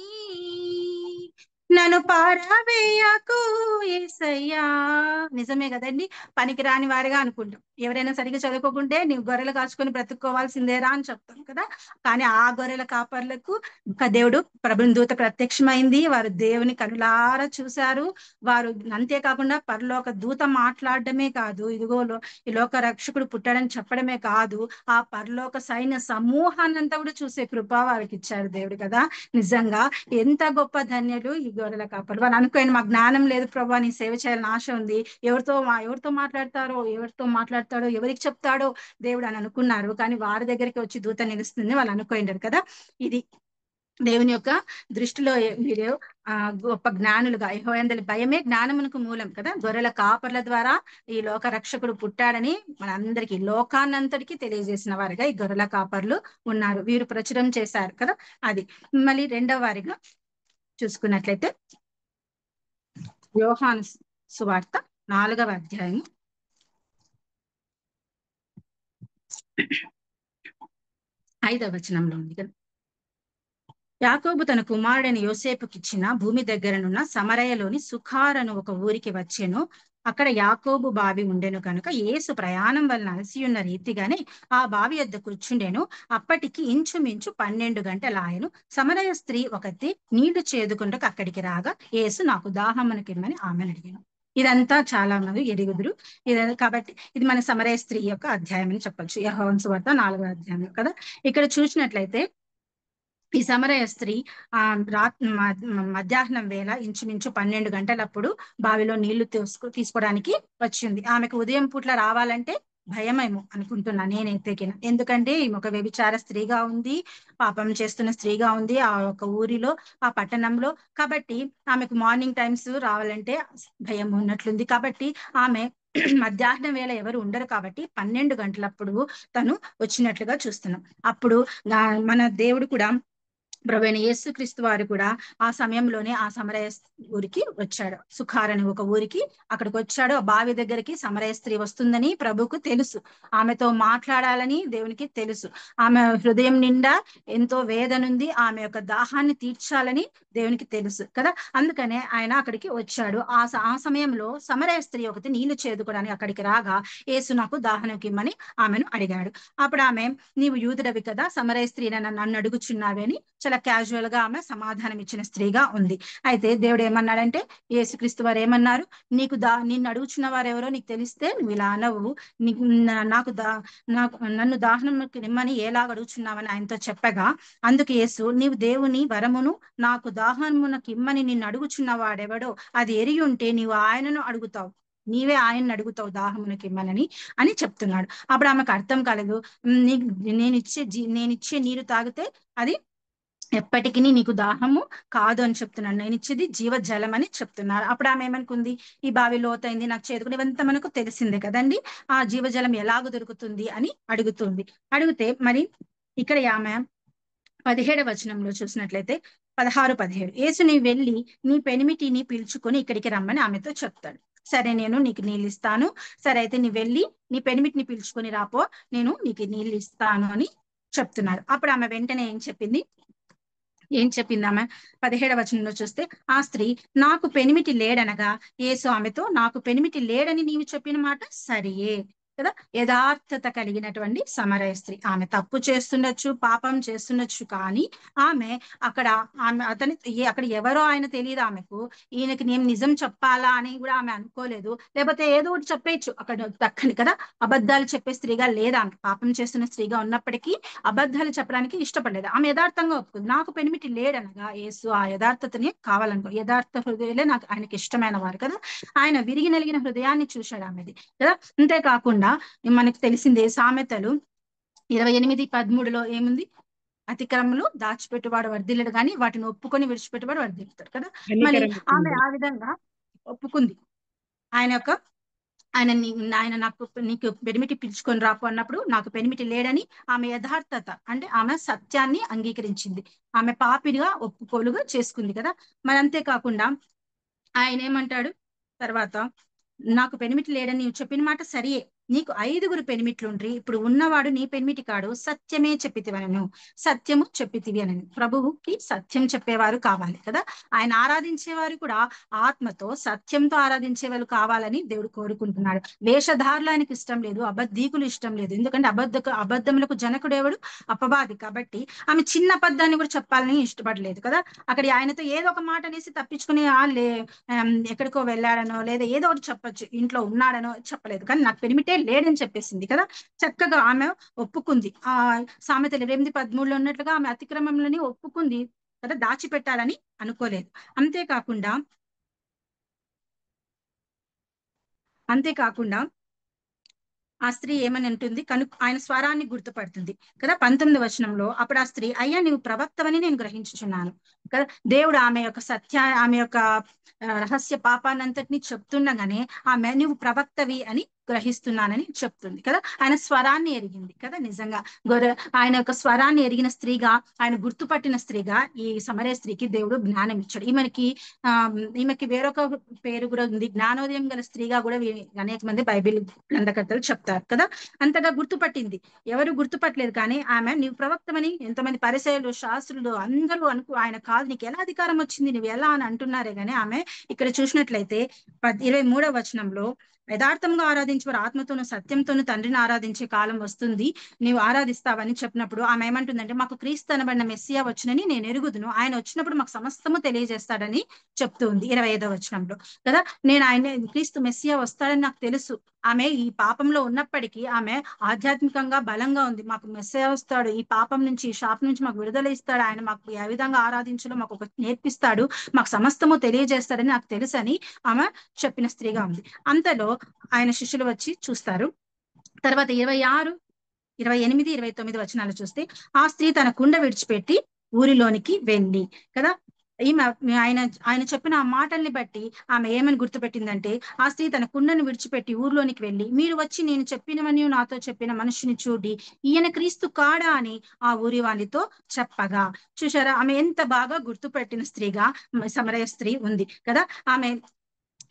నన్ను పారవేయకు యేసయ్యా. నిజమే కదండి, పనికి రాని వారిగా అనుకుంటాం. ఎవరైనా సరిగ్గా చదువుకోకుంటే నీవు గొర్రెలు కాచుకొని బ్రతుక్కోవాల్సిందేరా అని చెప్తాం కదా. కానీ ఆ గొర్రెల కాపర్లకు దేవుడు ప్రభుని దూత ప్రత్యక్షమైంది, వారు దేవుని కనులారా చూశారు. వారు అంతేకాకుండా పరలోక దూత మాట్లాడడమే కాదు, ఇదిగో ఈ లోక రక్షకుడు పుట్టాడని చెప్పడమే కాదు, ఆ పరలోక సైన్య సమూహాన్నంతా కూడా చూసే కృప వారికి ఇచ్చారు దేవుడు కదా. నిజంగా ఎంత గొప్ప ధన్యులు ఈ గొర్రెల కాపర్లు. వాళ్ళు అనుకోండి మాకు జ్ఞానం లేదు ప్రభా, నీ సేవ చేయాలని ఆశ ఉంది, ఎవరితో మాట్లాడతాడో ఎవరికి చెప్తాడో దేవుడు అని అనుకున్నారు. కానీ వారి దగ్గరికి వచ్చి దూత నిలుస్తుంది వాళ్ళు అనుకోండారు కదా. ఇది దేవుని యొక్క దృష్టిలో మీరు గొప్ప జ్ఞానులుగా, యెహోవా యందలి భయమే జ్ఞానమునకు మూలం కదా. గొర్రెల కాపర్ల ద్వారా ఈ లోక రక్షకుడు పుట్టాడని మనందరికీ, లోకాన్నంతటికీ తెలియజేసిన వారిగా ఈ గొర్రెల కాపర్లు ఉన్నారు. వీరు ప్రచురం చేశారు కదా. అది మళ్ళీ రెండవ వారిగా చూసుకున్నట్లయితే యోహాను సువార్త 4వ అధ్యాయం 5వ వచనంలో ఉంది కదా. యాకోబు తన కుమారుడైన యోసేపుకిచ్చిన భూమి దగ్గరనున్న సమరయలోని సుఖారను ఒక ఊరికి వచ్చెను. అక్కడ యాకోబు బావి ఉండెను కనుక యేసు ప్రయాణం వలన అలసి ఉన్న రీతిగానే ఆ బావి యొద్ద కూర్చుండెను. అప్పటికి ఇంచుమించు 12 గంటలాయెను. సమరయ స్త్రీ ఒకతి నీళ్లు చేదుకుంటకు అక్కడికి రాగా, యేసు నాకు దాహమునకిమ్మని ఆమెను అడిగాను. ఇదంతా చాలా మంది ఎరుగుదురు. కాబట్టి ఇది మన సమరయ స్త్రీ యొక్క అధ్యాయం అని చెప్పొచ్చు. యోహాను సువార్త 4వ అధ్యాయం కదా. ఇక్కడ చూసినట్లయితే ఈ సమరయ స్త్రీ మధ్యాహ్నం వేళ ఇంచుమించు 12 గంటలప్పుడు బావిలో నీళ్లు తీసుకోవడానికి వచ్చింది. ఆమెకు ఉదయం పూట్ల రావాలంటే భయమేమో అనుకుంటున్నా నేనైతే. ఎందుకంటే ఈమె ఒక వ్యభిచార స్త్రీగా ఉంది, పాపం చేస్తున్న స్త్రీగా ఉంది ఆ ఒక ఊరిలో, ఆ పట్టణంలో. కాబట్టి ఆమెకు మార్నింగ్ టైమ్స్ రావాలంటే భయం ఉన్నట్లుంది. కాబట్టి ఆమె మధ్యాహ్నం వేళ ఎవరు ఉండరు కాబట్టి 12 గంటలప్పుడు తను వచ్చినట్లుగా చూస్తున్నాం. అప్పుడు మన దేవుడు కూడా, ప్రభువైన యేసుక్రీస్తు వారు కూడా ఆ సమయంలోనే ఆ సమరయ ఊరికి వచ్చాడు. సుఖారని ఒక ఊరికి అక్కడికి వచ్చాడు. ఆ బావి దగ్గరికి సమరయ స్త్రీ వస్తుందని ప్రభువుకు తెలుసు. ఆమెతో మాట్లాడాలని దేవునికి తెలుసు. ఆమె హృదయం నిండా ఎంతో వేదనుంది. ఆమె యొక్క దాహాన్ని తీర్చాలని దేవునికి తెలుసు కదా. అందుకనే ఆయన అక్కడికి వచ్చాడు. ఆ సమయంలో సమరయ స్త్రీ ఒకటి నీళ్లు చేదుకోవడానికి అక్కడికి రాగా, యేసు నాకు దాహంకి ఇమ్మని ఆమెను అడిగాడు. అప్పుడు ఆమె, నీవు యూదుడవి కదా, సమరయ స్త్రీ నన్ను అడుగుచున్నావే అని చాలా క్యాజువల్ గా ఆమె సమాధానం ఇచ్చిన స్త్రీగా ఉంది. అయితే దేవుడు ఏమన్నాడంటే, యేసుక్రీస్తు వారు ఏమన్నారు, నిన్ను అడుగుచున్న వారు ఎవరో నీకు తెలిస్తే నువ్వు ఇలా అనవు, నన్ను దాహనంకి నిమ్మని ఎలాగ అడుగుచున్నావని ఆయనతో చెప్పగా, అందుకు యేసు, నీవు దేవుని వరమును నాకు దాహమునకి ఇమ్మని నిన్ను అడుగుచున్న వాడెవడో అది ఎరిగి ఉంటే నీవు ఆయనను అడుగుతావు, నీవే ఆయన్ని అడుగుతావు దాహమునకి ఇమ్మనని అని చెప్తున్నాడు. అప్పుడు ఆమెకు అర్థం కాలేదు. నేనిచ్చే నీరు తాగితే అది ఎప్పటికీ నీకు దాహము కాదు అని చెప్తున్నాను, నేను ఇచ్చేది జీవజలం అని చెప్తున్నారు. అప్పుడు ఆమె ఏమనుకుంది, ఈ బావి లోతైంది, నాకు చేదుకుని, ఇవంతా మనకు తెలిసిందే కదండి, ఆ జీవజలం ఎలాగ దొరుకుతుంది అని అడిగితే మరి ఇక్కడ ఆమె 17వ వచనంలో చూసినట్లయితే 16-17, యేసు నీ వెళ్ళి నీ పెనిమిటిని పిలుచుకొని ఇక్కడికి రమ్మని ఆమెతో చెప్తాడు. సరే, నేను నీకు నీళ్ళు ఇస్తాను, సరే అయితే నీ వెళ్ళి నీ పెనిమిటిని పిలుచుకొని రాపో, నేను నీకు నీళ్ళు ఇస్తాను అని చెప్తున్నాడు. అప్పుడు ఆమె వెంటనే ఏం చెప్పింది ఆమె 17వ వచనంలో చూస్తే, ఆ స్త్రీ, నాకు పెనిమిటి లేడనగా, యేసు ఆమెతో, నాకు పెనిమిటి లేడని నీవు చెప్పిన మాట సరియే కదా. యథార్థత కలిగినటువంటి సమరయ స్త్రీ. ఆమె తప్పు చేస్తుండొచ్చు, పాపం చేస్తుండొచ్చు, కానీ ఆమె అక్కడ అక్కడ ఎవరో ఆయన తెలియదు ఆమెకు, ఈయనకి నేను నిజం చెప్పాలా అని కూడా ఆమె అనుకోలేదు. లేకపోతే ఏదో ఒకటి చెప్పేయచ్చు అక్కడ దక్కని కదా. అబద్ధాలు చెప్పే స్త్రీగా లేదా ఆమె, పాపం చేస్తున్న స్త్రీగా ఉన్నప్పటికీ అబద్ధాలు చెప్పడానికి ఇష్టపడలేదు. ఆమె యథార్థంగా ఒప్పుకుంది. నాకు పెనిమిటి లేడనగా, యేసు ఆ యథార్థతని కావాలనుకో, యథార్థ హృదయాలే నాకు ఆయనకి ఇష్టమైన వారు కదా. ఆయన విరిగి నలిగిన హృదయాన్ని చూశాడు ఆమెది కదా. అంతేకాకుండా మనకు తెలిసిందే, సామెతలు 28:13 ఏముంది, అతిక్రమలు దాచిపెట్టువాడు వర్ధిల్లడు కానీ వాటిని ఒప్పుకొని విడిచిపెట్టువాడు వర్ధిల్లుతాడు కదా. మళ్ళీ ఆమె ఆ విధంగా ఒప్పుకుంది. ఆయన నీకు పెనిమిటి పిలుచుకొని రాపు అన్నప్పుడు, నాకు పెనిమిటి లేడని ఆమె యథార్థత అంటే ఆమె సత్యాన్ని అంగీకరించింది. ఆమె పాపినిగా ఒప్పుకోలుగా చేసుకుంది కదా. మరి అంతేకాకుండా ఆయన ఏమంటాడు తర్వాత, నాకు పెనిమిటి లేడని నీవు చెప్పిన మాట సరియే, నీకు 5గురు పెనిమిట్లుండ్రి, ఇప్పుడు ఉన్నవాడు నీ పెనిమిటి కాడు, సత్యమే చెప్పితివనను, సత్యము చెప్పితివి అని. ప్రభువుకి సత్యం చెప్పేవారు కావాలి కదా. ఆయన ఆరాధించేవారు కూడా ఆత్మతో సత్యంతో ఆరాధించేవారు కావాలని దేవుడు కోరుకుంటున్నాడు. వేషధారులు ఆయనకి ఇష్టం లేదు, అబద్ధీకులు ఇష్టం లేదు. ఎందుకంటే అబద్ధములకు జనకుడు ఎవడు, అపవాది. కాబట్టి ఆమె చిన్న అబద్ధాన్ని కూడా చెప్పాలని ఇష్టపడలేదు కదా. అక్కడ ఆయనతో ఏదో ఒక మాట అనేసి తప్పించుకుని ఎక్కడికో వెళ్ళాడనో లేదా ఏదో ఒకటి చెప్పొచ్చు, ఇంట్లో ఉన్నాడనో చెప్పలేదు. కానీ నాకు పెనిమిటే లేడని చెప్పేసింది కదా. చక్కగా ఆమె ఒప్పుకుంది. సామెతలు 8:13 ఉన్నట్లుగా ఆమె అతిక్రమంలోని ఒప్పుకుంది కదా, దాచిపెట్టాలని అనుకోలేదు. అంతేకాకుండా ఆ స్త్రీ ఏమని అంటుంది, ఆయన స్వరాన్ని గుర్తుపడుతుంది కదా. 19వ వచనంలో, అప్పుడు ఆ స్త్రీ, అయ్యా నీవు ప్రవక్తవని నేను గ్రహించుచున్నాను కదా. దేవుడు ఆమె యొక్క రహస్య పాపాన్నంతటిని చెప్తుండగానే ఆమె నువ్వు ప్రవక్తవి అని గ్రహిస్తున్నానని చెప్తుంది కదా. ఆయన స్వరాన్ని ఎరిగింది కదా. నిజంగా గొర్రె ఆయన యొక్క స్వరాన్ని ఎరిగిన స్త్రీగా, ఆయన గుర్తుపట్టిన స్త్రీగా ఈ సమరయ స్త్రీకి దేవుడు జ్ఞానం ఇచ్చాడు. ఈమెకి వేరొక పేరు కూడా ఉంది, జ్ఞానోదయం గల స్త్రీగా కూడా అనేక మంది బైబిల్ గ్రంథకర్తలు చెప్తారు కదా. అంతగా గుర్తుపట్టింది. ఎవరు గుర్తుపట్టలేదు, కానీ ఆమె నీవు ప్రవక్తమని ఎంతమంది పరిసయ్యులు, శాస్త్రులు అందరూ ఆయన కాదు, నీకు ఎలా అధికారం వచ్చింది, నువ్వు ఎలా అని అంటున్నారే. కానీ ఆమె ఇక్కడ చూసినట్లయితే 23వ వచనంలో, యథార్థంగా ఆరాధించేవారు ఆత్మతోను సత్యంతోను తండ్రిని ఆరాధించే కాలం వస్తుంది, నీవు ఆరాధిస్తావని చెప్పినప్పుడు ఆమె ఏమంటుందంటే, మాకు క్రీస్తు అనబడిన మెస్సియా వచ్చునని నేను ఎరుగుదును, ఆయన వచ్చినప్పుడు మాకు సమస్తము తెలియజేస్తాడని చెప్తూ ఉంది 25వ వచనంలో కదా. నేను క్రీస్తు మెస్సియా వస్తాడని నాకు తెలుసు. ఆమె ఈ పాపంలో ఉన్నప్పటికీ ఆమె ఆధ్యాత్మికంగా బలంగా ఉంది. మాకు మెస్సియా వస్తాడు, ఈ పాపం నుంచి, ఈ శాపం నుంచి మాకు విడుదల ఇస్తాడు, ఆయన మాకు ఏ విధంగా ఆరాధించడం మాకు ఒక నేర్పిస్తాడు, మాకు సమస్తము తెలియజేస్తాడని నాకు తెలుసని ఆమె చెప్పిన స్త్రీగా ఉంది. అంతలో ఆయన శిష్యులు వచ్చి చూస్తారు. తర్వాత 26, 28, 29 వచనాలు చూస్తే, ఆ స్త్రీ తన కుండ విడిచిపెట్టి ఊరిలోనికి వెళ్ళి కదా. ఈమె ఆయన చెప్పిన ఆ మాటల్ని బట్టి ఆమె ఏమని గుర్తుపెట్టిందంటే, ఆ స్త్రీ తన కుండను విడిచిపెట్టి ఊర్లోనికి వెళ్ళి, మీరు వచ్చి నేను చెప్పినవని నాతో చెప్పిన మనుషుని చూడి ఈయన క్రీస్తు కాడా అని ఆ ఊరి వాళ్ళతో చెప్పగా. చూసారా, ఆమె ఎంత బాగా గుర్తుపెట్టిన స్త్రీగా సమరయ స్త్రీ ఉంది కదా. ఆమె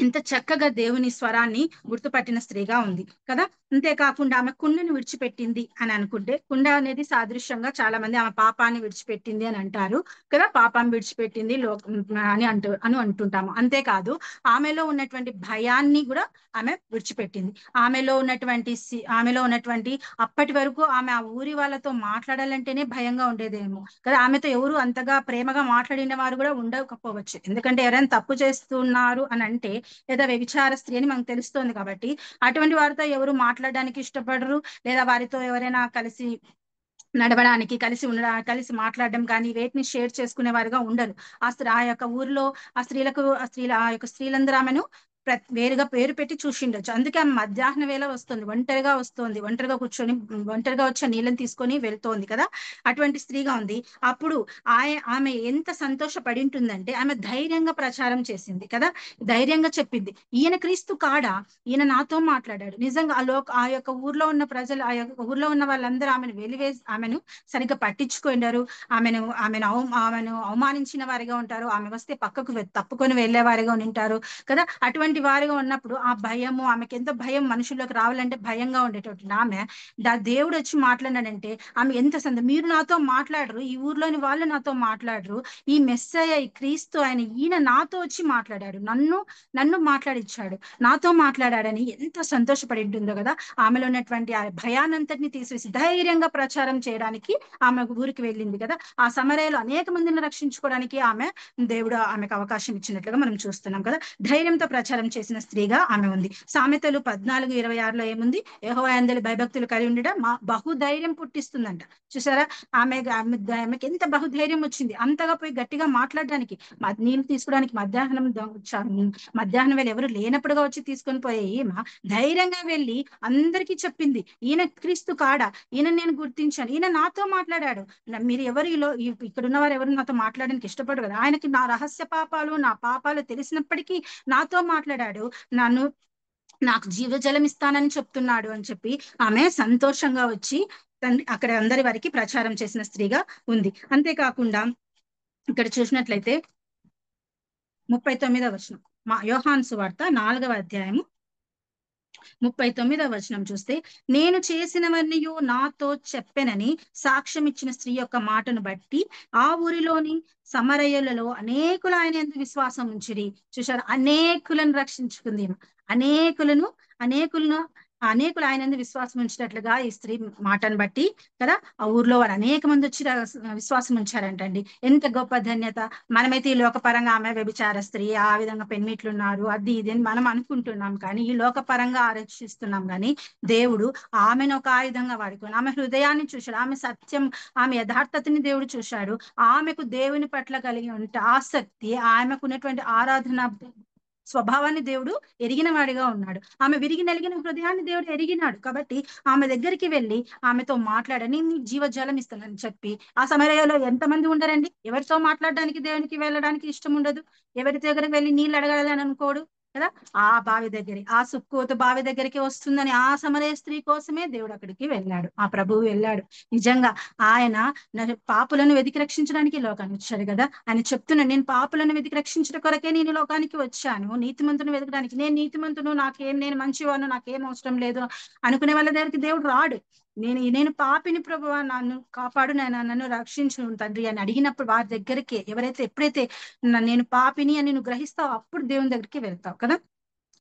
ఇంత చక్కగా దేవుని స్వరాన్ని గుర్తుపట్టిన స్త్రీగా ఉంది కదా. అంతేకాకుండా ఆమె కుండను విడిచిపెట్టింది అని అనుకుంటే, కుండ అనేది సాదృశ్యంగా చాలా మంది ఆమె పాపాన్ని విడిచిపెట్టింది అని అంటారు కదా. పాపాన్ని విడిచిపెట్టింది అని అంటుంటాము. అంతేకాదు, ఆమెలో ఉన్నటువంటి భయాన్ని కూడా ఆమె విడిచిపెట్టింది. ఆమెలో ఉన్నటువంటి అప్పటి వరకు ఆమె ఆ ఊరి వాళ్ళతో మాట్లాడాలంటేనే భయంగా ఉండేదేమో కదా. ఆమెతో ఎవరు అంతగా ప్రేమగా మాట్లాడిన వారు కూడా ఉండకపోవచ్చు. ఎందుకంటే ఎవరైనా తప్పు చేస్తున్నారు అని అంటే, లేదా వ్యభిచార స్త్రీ అని మనకు తెలుస్తోంది కాబట్టి, అటువంటి వారితో ఎవరు మాట్లాడడానికి ఇష్టపడరు, లేదా వారితో ఎవరైనా కలిసి నడవడానికి, కలిసి మాట్లాడడం కానీ వేటిని షేర్ చేసుకునే వారుగా ఉండరు. ఆ యొక్క ఊరిలో ఆ యొక్క స్త్రీలందరూ ఆమెను వేరుగా పేరు పెట్టి చూసిండొచ్చు. అందుకే ఆమె మధ్యాహ్న వేళ వస్తుంది, ఒంటరిగా కూర్చొని, ఒంటరిగా వచ్చి నీళ్ళని తీసుకొని వెళ్తోంది కదా. అటువంటి స్త్రీగా ఉంది. అప్పుడు ఆమె ఎంత సంతోషపడి ఉంటుందంటే, ఆమె ధైర్యంగా ప్రచారం చేసింది కదా. ధైర్యంగా చెప్పింది, ఈయన క్రీస్తు కాడా, ఈయన నాతో మాట్లాడాడు. నిజంగా ఆ యొక్క ఊర్లో ఉన్న ప్రజలు, ఆ యొక్క ఊర్లో ఉన్న వాళ్ళందరూ ఆమెను సరిగ్గా పట్టించుకున్నారు. ఆమెను అవమానించిన వారిగా ఉంటారు. ఆమె వస్తే పక్కకు తప్పుకొని వెళ్లే వారిగా ఉంటారు కదా. అటువంటి వారిగా ఉన్నప్పుడు ఆ భయము, ఆమెకి ఎంత భయం, మనుషుల్లోకి రావాలంటే భయంగా ఉండేటటువంటి ఆమె, దేవుడు వచ్చి మాట్లాడాడంటే ఆమె ఎంత మీరు నాతో మాట్లాడరు, ఈ ఊర్లోని వాళ్ళు నాతో మాట్లాడరు, ఈ మెస్సయ్య, ఈ క్రీస్తు ఈయన నాతో వచ్చి మాట్లాడాడు, నన్ను మాట్లాడిచ్చాడు, నాతో మాట్లాడాడని ఎంత సంతోషపడి ఉంటుందో కదా. ఆమెలో ఉన్నటువంటి ఆ భయానంతటిని తీసివేసి ధైర్యంగా ప్రచారం చేయడానికి ఆమె ఊరికి వెళ్ళింది కదా. ఆ సమరయలో అనేక మందిని రక్షించుకోవడానికి దేవుడు ఆమెకు అవకాశం ఇచ్చినట్లుగా మనం చూస్తున్నాం కదా. ధైర్యంతో ప్రచారం చేసిన స్త్రీగా ఆమె ఉంది. సామెతలు 14:26లో ఏముంది, యెహోవా యందు భయభక్తులు కలిగి ఉండడం బహుధైర్యం పుట్టిస్తుందంట. చూసారా, ఆమెకి ఎంత బహుధైర్యం వచ్చింది, అంతగా పోయి గట్టిగా మాట్లాడడానికి, నీళ్ళు తీసుకోవడానికి మధ్యాహ్నం వేళ ఎవరు లేనప్పుడుగా వచ్చి తీసుకొని పోయి ధైర్యంగా వెళ్ళి అందరికీ చెప్పింది, ఈయన క్రీస్తు కాడా, ఈయన నేను గుర్తించాను, ఈయన నాతో మాట్లాడాడు. మీరు ఇక్కడ ఉన్న వారు ఎవరు నాతో మాట్లాడడానికి ఇష్టపడరు కదా, ఆయనకి నా రహస్య పాపాలు, నా పాపాలు తెలిసినప్పటికీ నాతో మాట్లాడాడు, నాకు జీవజలం ఇస్తానని చెప్తున్నాడు అని చెప్పి ఆమె సంతోషంగా వచ్చి అక్కడ అందరి వారికి ప్రచారం చేసిన స్త్రీగా ఉంది. అంతేకాకుండా ఇక్కడ చూసినట్లయితే 39వ వచనం, యోహాను సువార్త 4వ అధ్యాయము 39వ వచనం చూస్తే, నేను చేసినవన్నీయు నాతో చెప్పెనని సాక్ష్యం ఇచ్చిన స్త్రీ యొక్క మాటను బట్టి ఆ ఊరిలోని సమరయులలో అనేకులు ఆయన యందు విశ్వాసం ఉంచిరి. చూశారు, అనేకులను రక్షించుకుంది. అనేకులు ఆయన యందు విశ్వాసం ఉంచినట్లుగా ఈ స్త్రీ మాటను బట్టి కదా ఆ ఊర్లో వారు అనేక మంది వచ్చి విశ్వాసం ఉంచారంటండి. ఎంత గొప్ప ధన్యత. మనమైతే ఈ లోకపరంగా ఆమె వ్యభిచార స్త్రీ, ఆ విధంగా పెన్మిట్లు ఉన్నారు, అది ఇది అని మనం అనుకుంటున్నాం, కానీ ఈ లోకపరంగా ఆలోచిస్తున్నాం. కానీ దేవుడు ఆమెను ఒక ఆయుధంగా వాడుకొని, ఆమె హృదయాన్ని చూశాడు, ఆమె సత్యం, ఆమె యథార్థతని దేవుడు చూశాడు. ఆమెకు దేవుని పట్ల కలిగి ఉంటే ఆసక్తి, ఆమెకు ఉన్నటువంటి ఆరాధన స్వభావాన్ని దేవుడు ఎరిగిన వాడిగా ఉన్నాడు. ఆమె విరిగి నలిగిన హృదయాన్ని దేవుడు ఎరిగినాడు కాబట్టి ఆమె దగ్గరికి వెళ్ళి ఆమెతో మాట్లాడని, నీ జీవజలం ఇస్తానని చెప్పి, ఆ సమరయలో ఎంతమంది ఉండరండి, ఎవరితో మాట్లాడడానికి దేవునికి వెళ్ళడానికి ఇష్టం ఉండదు, ఎవరి దగ్గరికి వెళ్ళి నీళ్ళు అడగాలని అనుకోడు కదా. ఆ బావి దగ్గర, ఆ సుక్కోతు బావి దగ్గరికి వస్తుందని ఆ సమరయ స్త్రీ కోసమే దేవుడు అక్కడికి వెళ్ళాడు, ఆ ప్రభువు వెళ్ళాడు. నిజంగా ఆయన పాపులను వెతికి రక్షించడానికి ఈ లోకానికి వచ్చాడు కదా. ఆయన చెప్తున్నాను, నేను పాపులను వెతికి రక్షించడం కొరకే నేను ఈ లోకానికి వచ్చాను, నీతిమంతుని వెతకడానికి. నేను నీతిమంతును, నేను మంచివాను, నాకేం అవసరం లేదు అనుకునే వాళ్ళ దగ్గరికి దేవుడు రాడు. నేను పాపిని ప్రభువా, నన్ను కాపాడు, నన్ను రక్షించు తండ్రి అని అడిగినప్పుడు వారి దగ్గరికి ఎప్పుడైతే నేను పాపిని అని నువ్వు గ్రహిస్తావు, అప్పుడు దేవుని దగ్గరికి వెళ్తావు కదా.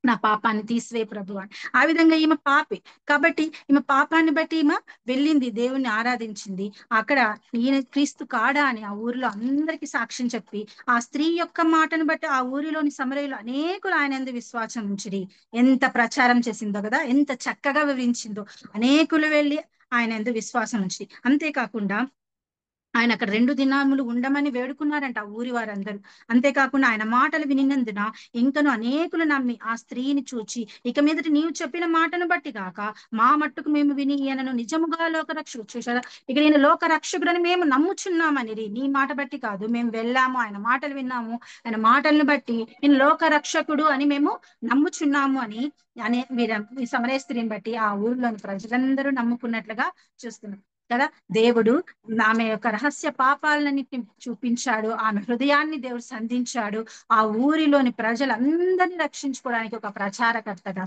నా పాపాన్ని తీసివే ప్రభు అని. ఆ విధంగా ఈమె పాపి కాబట్టి ఈమె పాపాన్ని బట్టి ఈమె వెళ్ళింది, దేవుణ్ణి ఆరాధించింది. అక్కడ ఈయన క్రీస్తు కాడా అని ఆ ఊరిలో అందరికీ సాక్ష్యం చెప్పి, ఆ స్త్రీ యొక్క మాటను బట్టి ఆ ఊరిలోని సమరయులు అనేకులు ఆయన యందు విశ్వాసం ఉంచిరి. ఎంత ప్రచారం చేసిందో కదా, ఎంత చక్కగా వివరించిందో. అనేకులు వెళ్ళి ఆయన యందు విశ్వాసం ఉంచి, అంతేకాకుండా ఆయన అక్కడ 2 దినములు ఉండమని వేడుకున్నారంట ఆ ఊరి వారందరూ. అంతేకాకుండా ఆయన మాటలు వినినందున ఇంకను అనేకులు నమ్మి ఆ స్త్రీని చూచి, ఇక మీదట నీవు చెప్పిన మాటను బట్టి కాక మా మట్టుకు మేము విని ఈయనను నిజముగా లోకరక్షకుడు, చూసారా, ఇక నేను లోకరక్షకుడని మేము నమ్ముచున్నామని, నీ మాట బట్టి కాదు, మేము వెళ్ళాము, ఆయన మాటలు విన్నాము, ఆయన మాటలను బట్టి నేను లోకరక్షకుడు అని మేము నమ్ముచున్నాము అని ఈ సమరయ స్త్రీని బట్టి ఆ ఊరిలోని ప్రజలందరూ నమ్ముకున్నట్లుగా చూస్తున్నాం కదా. దేవుడు ఆమె యొక్క రహస్య పాపాలన్నిటిని చూపించాడు, ఆమె హృదయాన్ని దేవుడు సంధించాడు. ఆ ఊరిలోని ప్రజలందరినీ రక్షించుకోవడానికి ఒక ప్రచారకర్తగా,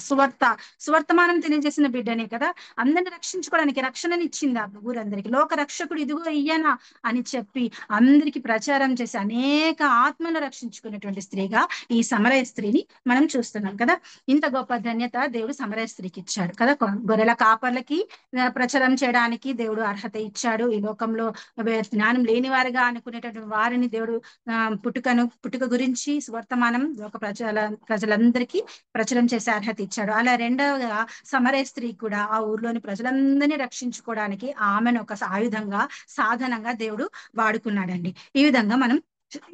సువర్తమానం తెలియజేసిన బిడ్డనే కదా. అందరిని రక్షించుకోవడానికి రక్షణని ఇచ్చింది ఆ ఊరందరికి. లోక రక్షకుడు ఇదిగో ఇయ్యనా అని చెప్పి అందరికి ప్రచారం చేసి అనేక ఆత్మలను రక్షించుకున్నటువంటి స్త్రీగా ఈ సమరయ స్త్రీని మనం చూస్తున్నాం కదా. ఇంత గొప్ప ధన్యత దేవుడు సమరయ స్త్రీకి ఇచ్చాడు కదా. గొర్రెల కాపర్లకి ప్రచారం చేయడానికి దేవుడు అర్హత ఇచ్చాడు. ఈ లోకంలో జ్ఞానం లేని వారిగా అనుకునేటటువంటి వారిని దేవుడు పుట్టుక గురించి వర్తమానం ఒక ప్రజలందరికీ ప్రచురం చేసే అర్హత ఇచ్చాడు. అలా రెండవగా సమరయ స్త్రీ కూడా ఆ ఊర్లోని ప్రజలందరినీ రక్షించుకోవడానికి ఆమెను ఒక ఆయుధంగా, సాధనంగా దేవుడు వాడుకున్నాడండి. ఈ విధంగా మనం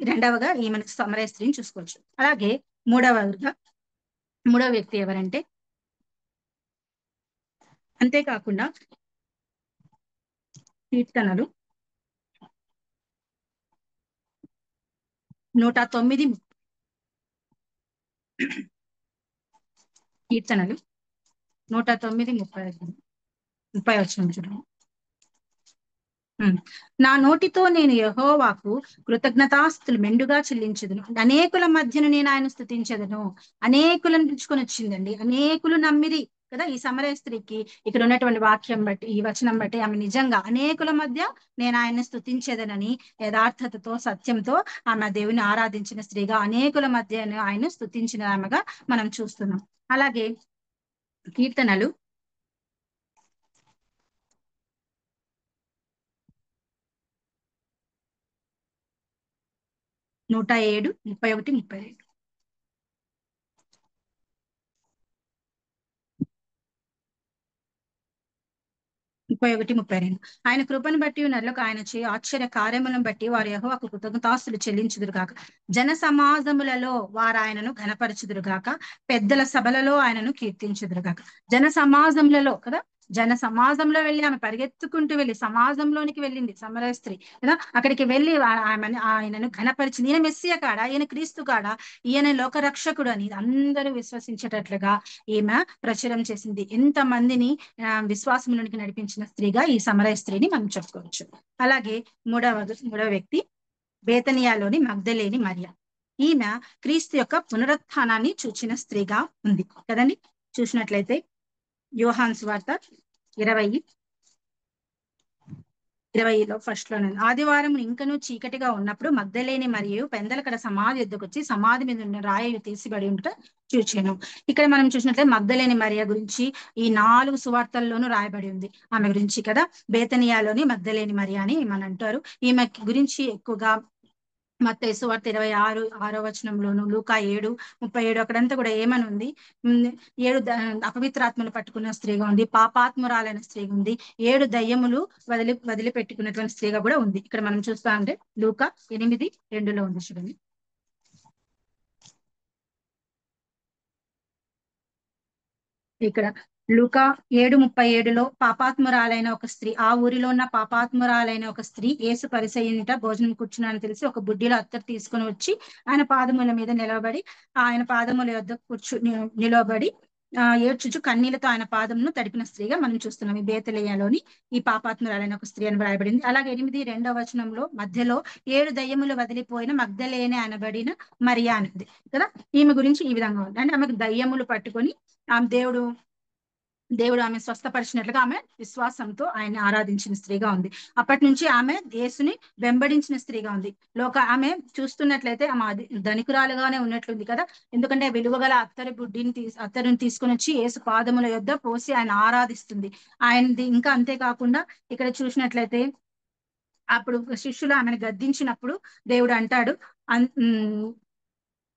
రెండవగా ఈమెను సమరయ స్త్రీని చూసుకోవచ్చు. అలాగే మూడవ వ్యక్తి ఎవరంటే, అంతేకాకుండా కీర్తనలు 109 కీర్తనలు 109:30 వచ్చిన చూడండి. నా నోటితో నేను యెహోవాకు కృతజ్ఞతాస్తులు మెండుగా చెల్లించదును, అనేకుల మధ్యను నేను ఆయన స్తుతించదును. అనేకులను పిలుచుకొని వచ్చిందండి, అనేకులు నమ్మిరి కదా. ఈ సమరయ స్త్రీకి ఇక్కడ ఉన్నటువంటి వాక్యం బట్టి, ఈ వచనం బట్టి ఆమె నిజంగా అనేకుల మధ్య నేను ఆయన్ని స్తుతించేదనని యథార్థతతో, సత్యంతో ఆమె దేవుని ఆరాధించిన స్త్రీగా, అనేకుల మధ్య ఆయన స్తుతించిన ఆమెగా మనం చూస్తున్నాం. అలాగే కీర్తనలు 107, 31, 32. 31, 32. ఆయన కృపను బట్టి నరులకు ఆయన చేయ ఆశ్చర్య కార్యములను బట్టి వారు యెహోవాకు కృతజ్ఞతాస్తులు చెల్లించుదురు గాక. జన సమాజములలో వారు ఆయనను ఘనపరచుదురు గాక. పెద్దల సభలలో ఆయనను కీర్తించుదురు గాక. జన సమాజములలో కదా, జన సమాజంలో వెళ్ళి ఆమె పరిగెత్తుకుంటూ వెళ్ళి సమాజంలోనికి వెళ్ళింది సమరయ స్త్రీ కదా. అక్కడికి వెళ్ళి ఆయనను ఘనపరిచింది. ఈయన మెస్సియ కాడా, ఈయన క్రీస్తు కాడా, ఈయన లోకరక్షకుడు అని అందరూ విశ్వసించేటట్లుగా ఈమె ప్రచురం చేసింది. ఎంత మందిని విశ్వాసంలోనికి నడిపించిన స్త్రీగా ఈ సమరయ స్త్రీని మనం చెప్పుకోవచ్చు. అలాగే మూడవ వ్యక్తి బేతనియాలోని మగ్దలేని మరియ. ఈమె క్రీస్తు యొక్క పునరుత్థానాన్ని చూచిన స్త్రీగా ఉంది కదండి. చూసినట్లయితే యోహాను సువార్త 20:20లో ఫస్ట్ లోనే, ఆదివారం ఇంకనూ చీకటిగా ఉన్నప్పుడు మగ్దలేని మరియు పెందలకడ సమాధి ఎద్దుకు వచ్చి సమాధి మీద ఉన్న రాయి తీసిబడి ఉంట చూచాను. ఇక్కడ మనం చూసినట్లయితే మగ్దలేని మరియ గురించి ఈ 4 సువార్తల్లోనూ రాయబడి ఉంది ఆమె గురించి కదా. బేతనియాలోని మగ్దలేని మరియ అని మనం అంటారు. ఈమె గురించి ఎక్కువగా మత్తయి సువార్త 26:6 వచనంలోను, లూకా 7:37 అక్కడంతా కూడా ఏమని ఉంది, 7 అపవిత్రాత్మలు పట్టుకున్న స్త్రీగా ఉంది, పాపాత్మురాలైన స్త్రీగా ఉంది, 7 దయ్యములు వదిలిపెట్టుకున్నటువంటి స్త్రీగా కూడా ఉంది. ఇక్కడ మనం చూస్తా అంటే లూకా 8:2లో ఉంది చూడండి. ఇక్కడ లూకా 7:37లో పాపాత్మురాలైన ఒక స్త్రీ, ఆ ఊరిలో ఉన్న పాపాత్మురాలైన ఒక స్త్రీ యేసు పరిసయ్యునిట భోజనం కూర్చున్నానని తెలిసి ఒక బుడ్డిలో అత్తరు తీసుకుని వచ్చి ఆయన పాదముల మీద నిలబడి, ఆయన పాదముల యొద్ద నిలబడి ఏడ్చుచు కన్నీళ్లతో ఆయన పాదమును తడిపిన స్త్రీగా మనం చూస్తున్నాం. ఈ బేతలేయలోని ఈ పాపాత్మురాలైన ఒక స్త్రీ అని వ్రాయబడింది. అలాగే 8:2 మధ్యలో 7 దయ్యములు వదిలిపోయిన మగ్దలేనే అనబడిన మరియా అనేది కదా. ఈమె గురించి ఈ విధంగా ఉంది. అంటే ఆమెకు దయ్యములు పట్టుకొని దేవుడు ఆమె స్వస్థపరిచినట్లుగా ఆమె విశ్వాసంతో ఆయన ఆరాధించిన స్త్రీగా ఉంది. అప్పటి నుంచి ఆమె యేసుని వెంబడించిన స్త్రీగా ఉంది. ఆమె చూస్తున్నట్లయితే ఆమె ధనికురాలుగానే ఉన్నట్లుంది కదా. ఎందుకంటే విలువగల అత్తరుని తీసుకొని వచ్చి యేసు పాదముల యొద్ద పోసి ఆయన ఆరాధిస్తుంది. ఆయనది ఇంకా అంతేకాకుండా ఇక్కడ చూసినట్లయితే అప్పుడు శిష్యులు ఆమెను గద్దించినప్పుడు దేవుడు అంటాడు,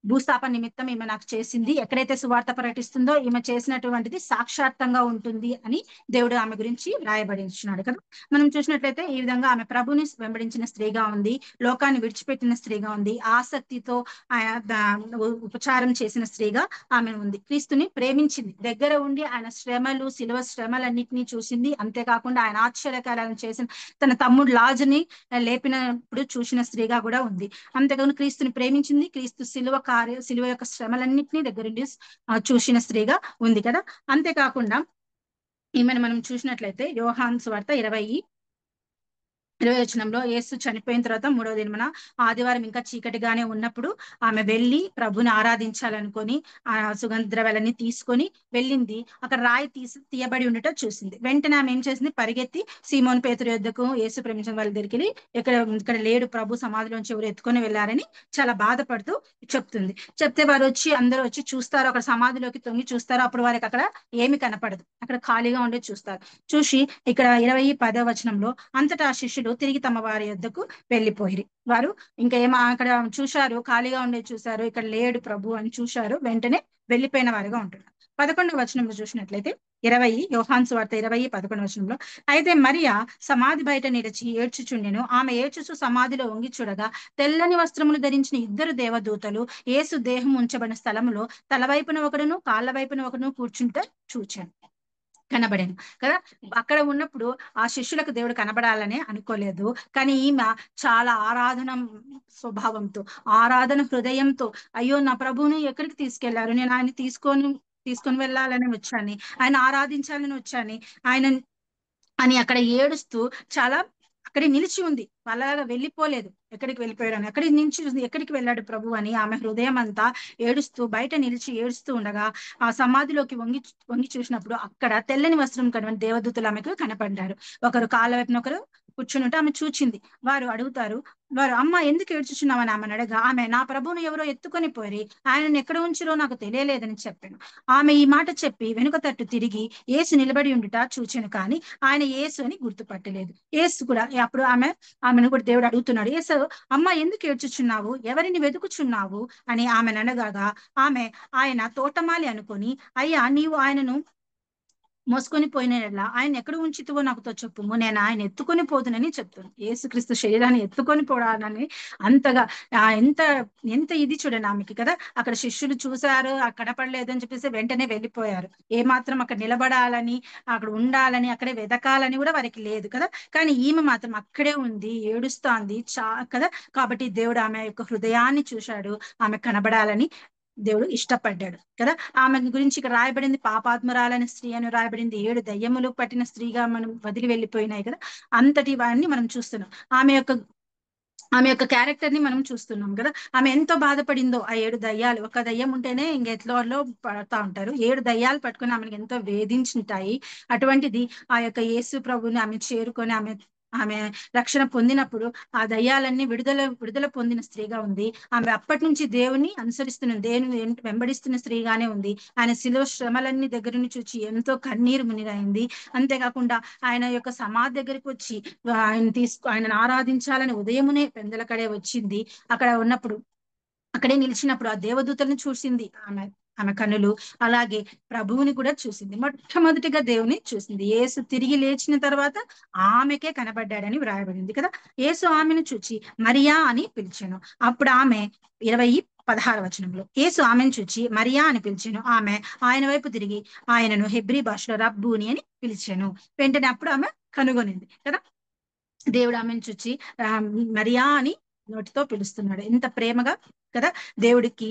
భూస్థాపన నిమిత్తం ఈమె నాకు చేసింది, ఎక్కడైతే సువార్త ప్రకటిస్తుందో ఈమె చేసినటువంటిది సాక్షాత్తంగా ఉంటుంది అని దేవుడు ఆమె గురించి రాయబడించినాడు కదా. మనం చూసినట్లయితే ఈ విధంగా ఆమె ప్రభుని వెంబడించిన స్త్రీగా ఉంది, లోకాన్ని విడిచిపెట్టిన స్త్రీగా ఉంది, ఆసక్తితో ఉపచారం చేసిన స్త్రీగా ఆమె ఉంది. క్రీస్తుని ప్రేమించింది, దగ్గర ఉండి ఆయన శ్రమలు, శిలువ శ్రమలన్నింటినీ చూసింది. అంతేకాకుండా ఆయన ఆశ్చర్యకార్యాలను చేసిన తన తమ్ముడు లాజుని లేపినప్పుడు చూసిన స్త్రీగా కూడా ఉంది. అంతేకాకుండా క్రీస్తుని ప్రేమించింది, క్రీస్తు శిలువ యొక్క శ్రమలన్నింటినీ దగ్గరుండి చూసిన స్త్రీగా ఉంది కదా. అంతేకాకుండా ఈమెను మనం చూసినట్లయితే యోహాను సువార్త 20:20 యేసు చనిపోయిన తర్వాత 3వ దినమున ఆదివారం ఇంకా చీకటిగానే ఉన్నప్పుడు ఆమె వెళ్ళి ప్రభుని ఆరాధించాలనుకొని ఆ సుగంధ ద్రవ్యాలన్నీ తీసుకొని వెళ్ళింది. అక్కడ రాయి తీయబడి ఉండటం చూసింది. వెంటనే ఆమె ఏం చేసింది, పరిగెత్తి సీమోను పేతురు యొద్దకు యేసు ప్రేమించిన వాళ్ళ దగ్గరికి ఇక్కడ లేడు ప్రభు, సమాధిలోంచి ఎవరు ఎత్తుకొని వెళ్ళారని చాలా బాధపడుతూ చెప్తే వారు అందరూ వచ్చి చూస్తారు, అక్కడ సమాధిలోకి తొంగి చూస్తారు. అప్పుడు వారికి అక్కడ ఏమి కనపడదు, అక్కడ ఖాళీగా ఉండే చూస్తారు. చూసి ఇక్కడ 20:10 అంతటా ఆ శిష్యులు తిరిగి తమ వారి యొద్దకు వెళ్ళిపోయి వారు ఇంకా అక్కడ చూశారు, ఖాళీగా ఉండేది చూశారు, ఇక్కడ లేడు ప్రభు అని చూశారు, వెంటనే వెళ్ళిపోయిన వారిగా ఉంటున్నారు. 11వ చూసినట్లయితే యోహాను సువార్త 20:11 అయితే మరియా సమాధి బయట నిలిచి ఏడ్చుచుండెను. ఆమె ఏడ్చుచు సమాధిలో వంగి చూడగా తెల్లని వస్త్రములు ధరించిన 2 దేవదూతలు యేసు దేహం ఉంచబడిన స్థలములో తలవైపున ఒకడును కాళ్ళ వైపున ఒకడును కూర్చుంటే కనబడాను కదా. అక్కడ ఉన్నప్పుడు ఆ శిష్యులకు దేవుడు కనబడాలని అనుకోలేదు, కానీ ఈమె చాలా స్వభావంతో, ఆరాధన హృదయంతో, అయ్యో నా ప్రభువుని ఎక్కడికి తీసుకెళ్లారు, నేను ఆయన తీసుకొని వెళ్ళాలని వచ్చాను, ఆయన ఆరాధించాలని వచ్చాను ఆయన అని అక్కడ ఏడుస్తూ చాలా అక్కడే నిలిచి ఉంది. వాళ్ళగా వెళ్ళిపోలేదు, ఎక్కడికి వెళ్ళిపోయాడు, ఎక్కడికి వెళ్ళాడు ప్రభు అని ఆమె హృదయం అంతా బయట నిలిచి ఏడుస్తూ ఉండగా ఆ సమాధిలోకి వంగి చూసినప్పుడు అక్కడ తెల్లని వస్త్రం కనబడి దేవదూతలు ఆమెకు కనపడ్డారు. ఒకరు కాళ్ళ వైపున ఒకరు కూర్చుని ఉంటే ఆమె చూచింది. వారు అడుగుతారు, అమ్మ ఎందుకు ఏడ్చుచున్నావని ఆమెను అడగా ఆమె నా ప్రభువును ఎవరో ఎత్తుకొని పోయి ఆయనను ఎక్కడ ఉంచిరో నాకు తెలియలేదని చెప్పాను. ఆమె ఈ మాట చెప్పి వెనుక తట్టు తిరిగి యేసు నిలబడి ఉండుట చూచాను, కానీ ఆయన యేసు అని గుర్తుపట్టలేదు. యేసు కూడా అప్పుడు ఆమెను కూడా దేవుడు అడుగుతున్నాడు, యేసు అమ్మ ఎందుకు ఏడ్చుచున్నావు, ఎవరిని వెతుకుచున్నావు అని ఆమెను అనగా ఆమె ఆయన తోటమాలి అనుకొని, అయ్యా నీవు ఆయనను మోసుకొని పోయిన ఆయన ఎక్కడ ఉంచితువో నాకుతో చెప్పుము, నేను ఆయన ఎత్తుకొని పోదునని చెప్తాను. యేసుక్రీస్తు శరీరాన్ని ఎత్తుకొని పోవడాలని అంతగా ఎంత ఇది చూడండి ఆమెకి కదా. అక్కడ శిష్యులు చూశారు, కనపడలేదు అని చెప్పేసి వెంటనే వెళ్ళిపోయారు. ఏమాత్రం అక్కడ నిలబడాలని, అక్కడ ఉండాలని, అక్కడే వెతకాలని కూడా వారికి లేదు కదా. కానీ ఈమె మాత్రం అక్కడే ఉంది, ఏడుస్తోంది కదా. కాబట్టి దేవుడు ఆమె యొక్క హృదయాన్ని చూశాడు, ఆమె కనబడాలని దేవుడు ఇష్టపడ్డాడు కదా. ఆమె గురించి ఇక్కడ రాయబడింది పాపాత్మరాలని స్త్రీ అని రాయబడింది. 7 దయ్యములు పట్టిన స్త్రీగా మనం వదిలి వెళ్ళిపోయినాయి కదా. అంతటి వారిని మనం చూస్తున్నాం. ఆమె యొక్క క్యారెక్టర్ ని మనం చూస్తున్నాం కదా. ఆమె ఎంతో బాధపడిందో. ఆ 7 దయ్యాలు, ఒక దయ్యం ఉంటేనే ఇంకెట్లో పడతా ఉంటారు, 7 దయ్యాలు పట్టుకొని ఆమెను ఎంతో వేధించుంటాయి. అటువంటిది ఆ యొక్క యేసు ప్రభుని ఆమె చేరుకొని ఆమె రక్షణ పొందినప్పుడు ఆ దయ్యాలన్నీ విడుదల పొందిన స్త్రీగా ఉంది. ఆమె అప్పటి నుంచి దేవుని దేవుని వెంబడిస్తున్న స్త్రీగానే ఉంది. ఆయన శిలువ శ్రమలన్నీ దగ్గర చూచి ఎంతో కన్నీరు మునిరైంది. అంతేకాకుండా ఆయన యొక్క సమాధి దగ్గరికి వచ్చి ఆయనను ఆరాధించాలని ఉదయమునే పెందలకడే వచ్చింది. అక్కడే నిలిచినప్పుడు ఆ దేవదూతలను చూసింది ఆమె కన్నులు. అలాగే ప్రభువుని కూడా చూసింది. మొట్టమొదటిగా దేవుని చూసింది. యేసు తిరిగి లేచిన తర్వాత ఆమెకే కనబడ్డాడని వ్రాయబడింది కదా. యేసు ఆమెను చూచి మరియా అని పిలిచాను. అప్పుడు ఆమె 16వ వచనంలో యేసు ఆమెను చూచి మరియా అని పిలిచెను. ఆమె ఆయన వైపు తిరిగి ఆయనను హెబ్రీ భాషలో రబ్బూని అని పిలిచెను. వెంటనే అప్పుడు ఆమె కనుగొనింది కదా. దేవుడు ఆమెను చూచి మరియా అని నోటితో పిలుస్తున్నాడు. ఎంత ప్రేమగా కదా. దేవుడికి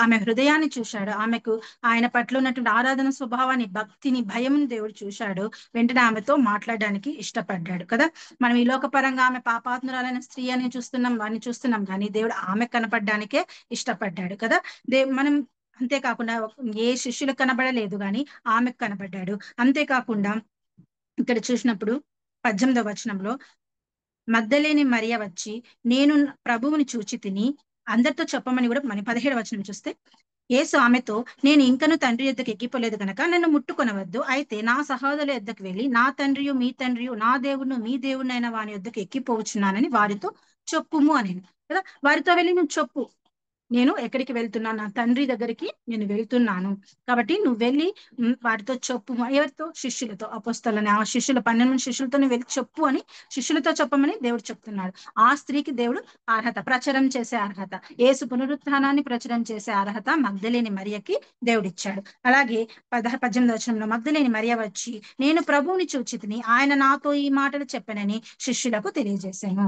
ఆమె హృదయాన్ని చూశాడు. ఆమెకు ఆయన పట్ల ఉన్నటువంటి ఆరాధన స్వభావాన్ని, భక్తిని, భయంని దేవుడు చూశాడు. వెంటనే ఆమెతో మాట్లాడడానికి ఇష్టపడ్డాడు కదా. మనం ఈ లోకపరంగా ఆమె పాపాత్మురాలైన స్త్రీ అని చూస్తున్నాం కానీ దేవుడు ఆమె కనపడడానికే ఇష్టపడ్డాడు కదా. మనం అంతేకాకుండా ఏ శిష్యులకు కనబడలేదు కానీ ఆమెకు కనబడ్డాడు. అంతేకాకుండా ఇక్కడ చూసినప్పుడు 18వ వచనంలో మగ్దలేని మరియ వచ్చి నేను ప్రభువుని చూచి తిని అందరితో చెప్పమని కూడా మన 17వ వచనం చూస్తే యేసు ఆమెతో నేను ఇంకను తండ్రి యొద్దకు ఎక్కిపోలేదు కనుక నన్ను ముట్టుకొనవద్దు. అయితే నా సహోదరుల యొద్దకు వెళ్ళి నా తండ్రియు మీ తండ్రియు నా దేవుడును మీ దేవుడినైన వాని యొద్దకు ఎక్కిపోవచ్చున్నానని వారితో చెప్పుము అని కదా. వారితో వెళ్ళి నువ్వు చెప్పు, నేను ఎక్కడికి వెళ్తున్నాను, నా తండ్రి దగ్గరికి నేను వెళ్తున్నాను కాబట్టి నువ్వు వెళ్ళి వారితో చెప్పు. ఎవరితో? శిష్యులతో, అపోస్తలని ఆ శిష్యులు 12 శిష్యులతో వెళ్ళి చెప్పు అని శిష్యులతో చెప్పమని దేవుడు చెప్తున్నాడు. ఆ స్త్రీకి దేవుడు అర్హత, ప్రచారం చేసే అర్హత, యేసు పునరుత్థానాన్ని ప్రచారం చేసే అర్హత మగ్దలేని మరియకి దేవుడు ఇచ్చాడు. అలాగే 18వ వచనంలో మగ్దలేని మరియ వచ్చి నేను ప్రభువుని చూచితిని, ఆయన నాతో ఈ మాటలు చెప్పనని శిష్యులకు తెలియజేశాను.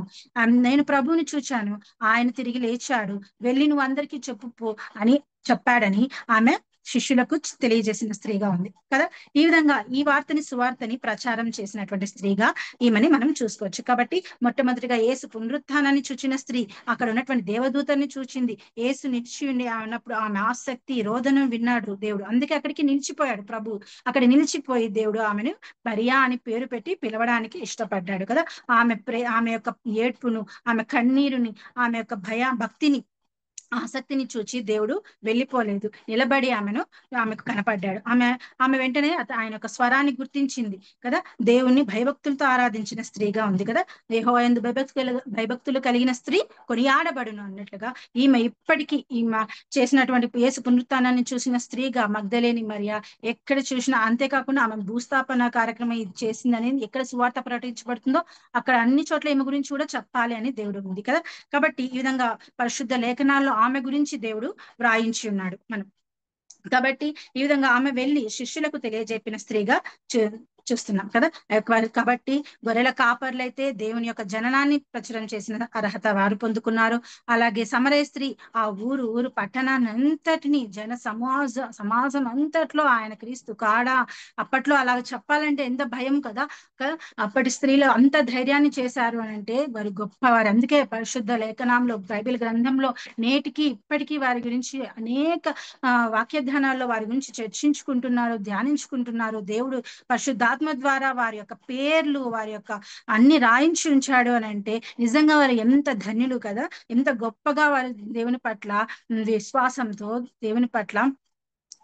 నేను ప్రభువుని చూచాను, ఆయన తిరిగి లేచాడు, వెళ్ళి నువ్వు అందరికీ చెప్పు అని చెప్పాడని ఆమె శిష్యులకు తెలియజేసిన స్త్రీగా ఉంది కదా. ఈ విధంగా ఈ సువార్తని ప్రచారం చేసినటువంటి స్త్రీగా ఈమెని మనం చూసుకోవచ్చు. కాబట్టి మొట్టమొదటిగా యేసు పునరుత్థానాన్ని చూచిన స్త్రీ, అక్కడ ఉన్నటువంటి దేవదూతని చూచింది. యేసు నిలిచి ఉండి అన్నప్పుడు ఆమె ఆసక్తి రోదనం విన్నాడు దేవుడు, అందుకే అక్కడికి నిలిచిపోయాడు ప్రభు. అక్కడ నిలిచిపోయి దేవుడు ఆమెను మరియా అని పేరు పెట్టి పిలవడానికి ఇష్టపడ్డాడు కదా. ఆమె యొక్క ఏడ్పును, ఆమె కన్నీరుని, ఆమె యొక్క భక్తిని, ఆసక్తిని చూచి దేవుడు వెళ్ళిపోలేదు, నిలబడి ఆమెకు కనపడ్డాడు. ఆమె వెంటనే ఆయన యొక్క స్వరాన్ని గుర్తించింది కదా. దేవుణ్ణి భయభక్తులతో ఆరాధించిన స్త్రీగా ఉంది కదా. యెహోవాయందు భయభక్తులు కలిగిన స్త్రీ కొనియాడబడును అన్నట్లుగా ఈమె ఈమె చేసినటువంటి యేసు పునరుత్థానాన్ని చూసిన స్త్రీగా మగ్దలేని మరియ ఎక్కడ చూసినా, అంతేకాకుండా ఆమె భూస్థాపన కార్యక్రమం ఇది చేసిందని ఎక్కడ సువార్త ప్రకటించబడుతుందో అక్కడ అన్ని చోట్ల ఈమె గురించి కూడా చెప్పాలి అని దేవుడు ఉంది కదా. కాబట్టి ఈ విధంగా పరిశుద్ధ లేఖనాల్లో ఆమె గురించి దేవుడు వ్రాయించి ఉన్నాడు మనం. కాబట్టి ఈ విధంగా ఆమె వెళ్ళి శిష్యులకు తెలియజెప్పిన స్త్రీగా చూస్తున్నాం కదా. కాబట్టి గొర్రెల కాపర్లైతే దేవుని యొక్క జననాన్ని ప్రచురం చేసిన అర్హత వారు పొందుకున్నారు. అలాగే సమరయ స్త్రీ ఆ ఊరు పట్టణాన్ని అంతటిని సమాజం అంతట్లో ఆయన క్రీస్తు కాడా. అప్పట్లో అలా చెప్పాలంటే ఎంత భయం కదా. అప్పటి స్త్రీలు అంత ధైర్యాన్ని చేశారు అని అంటే వారు గొప్పవారు. అందుకే పరిశుద్ధ లేఖనంలో, బైబిల్ గ్రంథంలో నేటికి ఇప్పటికీ వారి గురించి అనేక వాక్యధ్యానాల్లో వారి గురించి చర్చించుకుంటున్నారు, ధ్యానించుకుంటున్నారు. దేవుడు పరిశుద్ధాత్మ ద్వారా వారి యొక్క పేర్లు, వారి యొక్క అన్ని రాయించి ఉంచాడు అని అంటే నిజంగా వారు ఎంత ధన్యులు కదా. ఎంత గొప్పగా వారు దేవుని పట్ల విశ్వాసంతో, దేవుని పట్ల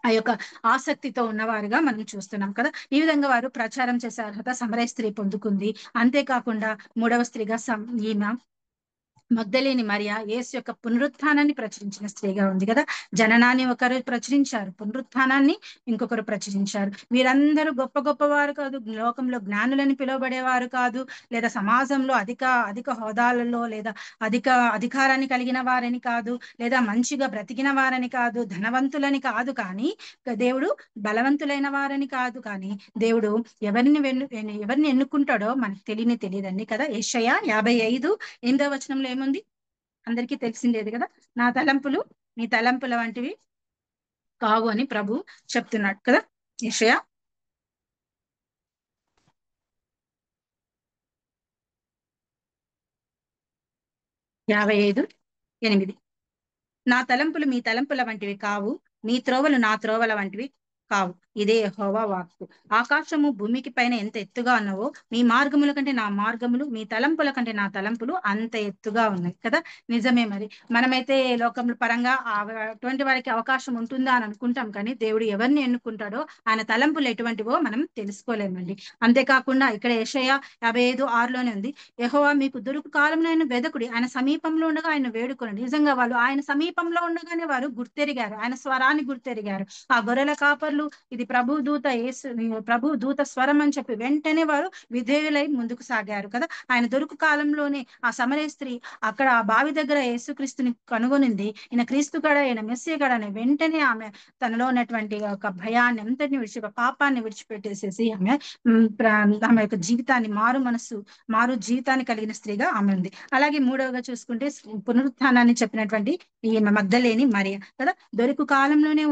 ఆ యొక్క ఆసక్తితో ఉన్నవారుగా మనం చూస్తున్నాం కదా. ఈ విధంగా వారు ప్రచారం చేసే అర్హత సమరయ స్త్రీ పొందుకుంది. అంతేకాకుండా 3వ స్త్రీగా ఈమె మగ్దలేని మరియా యేసు యొక్క పునరుత్థానాన్ని ప్రచురించిన స్త్రీగా ఉంది కదా. జననాన్ని ఒకరు ప్రచురించారు, పునరుత్థానాన్ని ఇంకొకరు ప్రచురించారు. వీరందరూ గొప్పవారు కాదు, లోకంలో జ్ఞానులని పిలువబడేవారు కాదు, లేదా సమాజంలో అధిక హోదాలలో లేదా అధికారాన్ని కలిగిన వారని కాదు, లేదా మంచిగా బ్రతికిన వారని కాదు, ధనవంతులని కాదు, కానీ దేవుడు బలవంతులైన వారని కాదు, కానీ దేవుడు ఎవరిని ఎన్నుకుంటాడో మనకు తెలియదండి కదా. యెషయా 55:8 ఏముంది? అందరికీ తెలిసిందేది కదా. నా తలంపులు నీ తలంపుల వంటివి కావు అని ప్రభు చెప్తున్నాడు కదా. యెషయా 55:8 నా తలంపులు మీ తలంపుల వంటివి కావు, మీ త్రోవలు నా త్రోవల వంటివి కావు, ఇదే యెహోవా వాక్కు. ఆకాశము భూమికి పైన ఎంత ఎత్తుగా ఉన్నవో మీ మార్గముల కంటే నా మార్గములు, మీ తలంపుల కంటే నా తలంపులు అంత ఎత్తుగా ఉన్నాయి కదా. నిజమే. మరి మనమైతే లోకముల పరంగా అటువంటి వారికి అవకాశం ఉంటుందా అని అనుకుంటాం, కానీ దేవుడు ఎవరిని ఎన్నుకుంటాడో ఆయన తలంపులు ఎటువంటివో మనం తెలుసుకోలేమండి. అంతేకాకుండా ఇక్కడ యెషయా 55:6లోనే ఉంది, యెహోవా మీకు దొరుకు కాలంలో ఆయన వెదకుడి, ఆయన సమీపంలో ఉండగా ఆయన వేడుకోండి. నిజంగా వాళ్ళు ఆయన సమీపంలో ఉండగానే వారు గుర్తెరిగారు, ఆయన స్వరాన్ని గుర్తెరిగారు. ఆ గొర్రెల కాపర్లు ఇది ప్రభు దూత స్వరం అని చెప్పి వెంటనే వారు విధేయులై ముందుకు సాగారు కదా. ఆయన దొరుకు కాలంలోనే ఆ సమరయ స్త్రీ అక్కడ ఆ బావి దగ్గర యేసుక్రీస్తుని కనుగొనింది. ఈయన క్రీస్తు గడ, ఈయన మెస్సీ గడ అని వెంటనే ఆమె తనలో ఉన్నటువంటి ఒక భయాన్ని అంతటిని పాపాన్ని విడిచిపెట్టేసేసి ఆమె యొక్క జీవితాన్ని మారు జీవితాన్ని కలిగిన స్త్రీగా ఆమె ఉంది. అలాగే మూడవగా చూసుకుంటే పునరుత్థానాన్ని చెప్పినటువంటి ఈ మగ్దలేని మరియ కదా. దొరుకు కాలంలోనే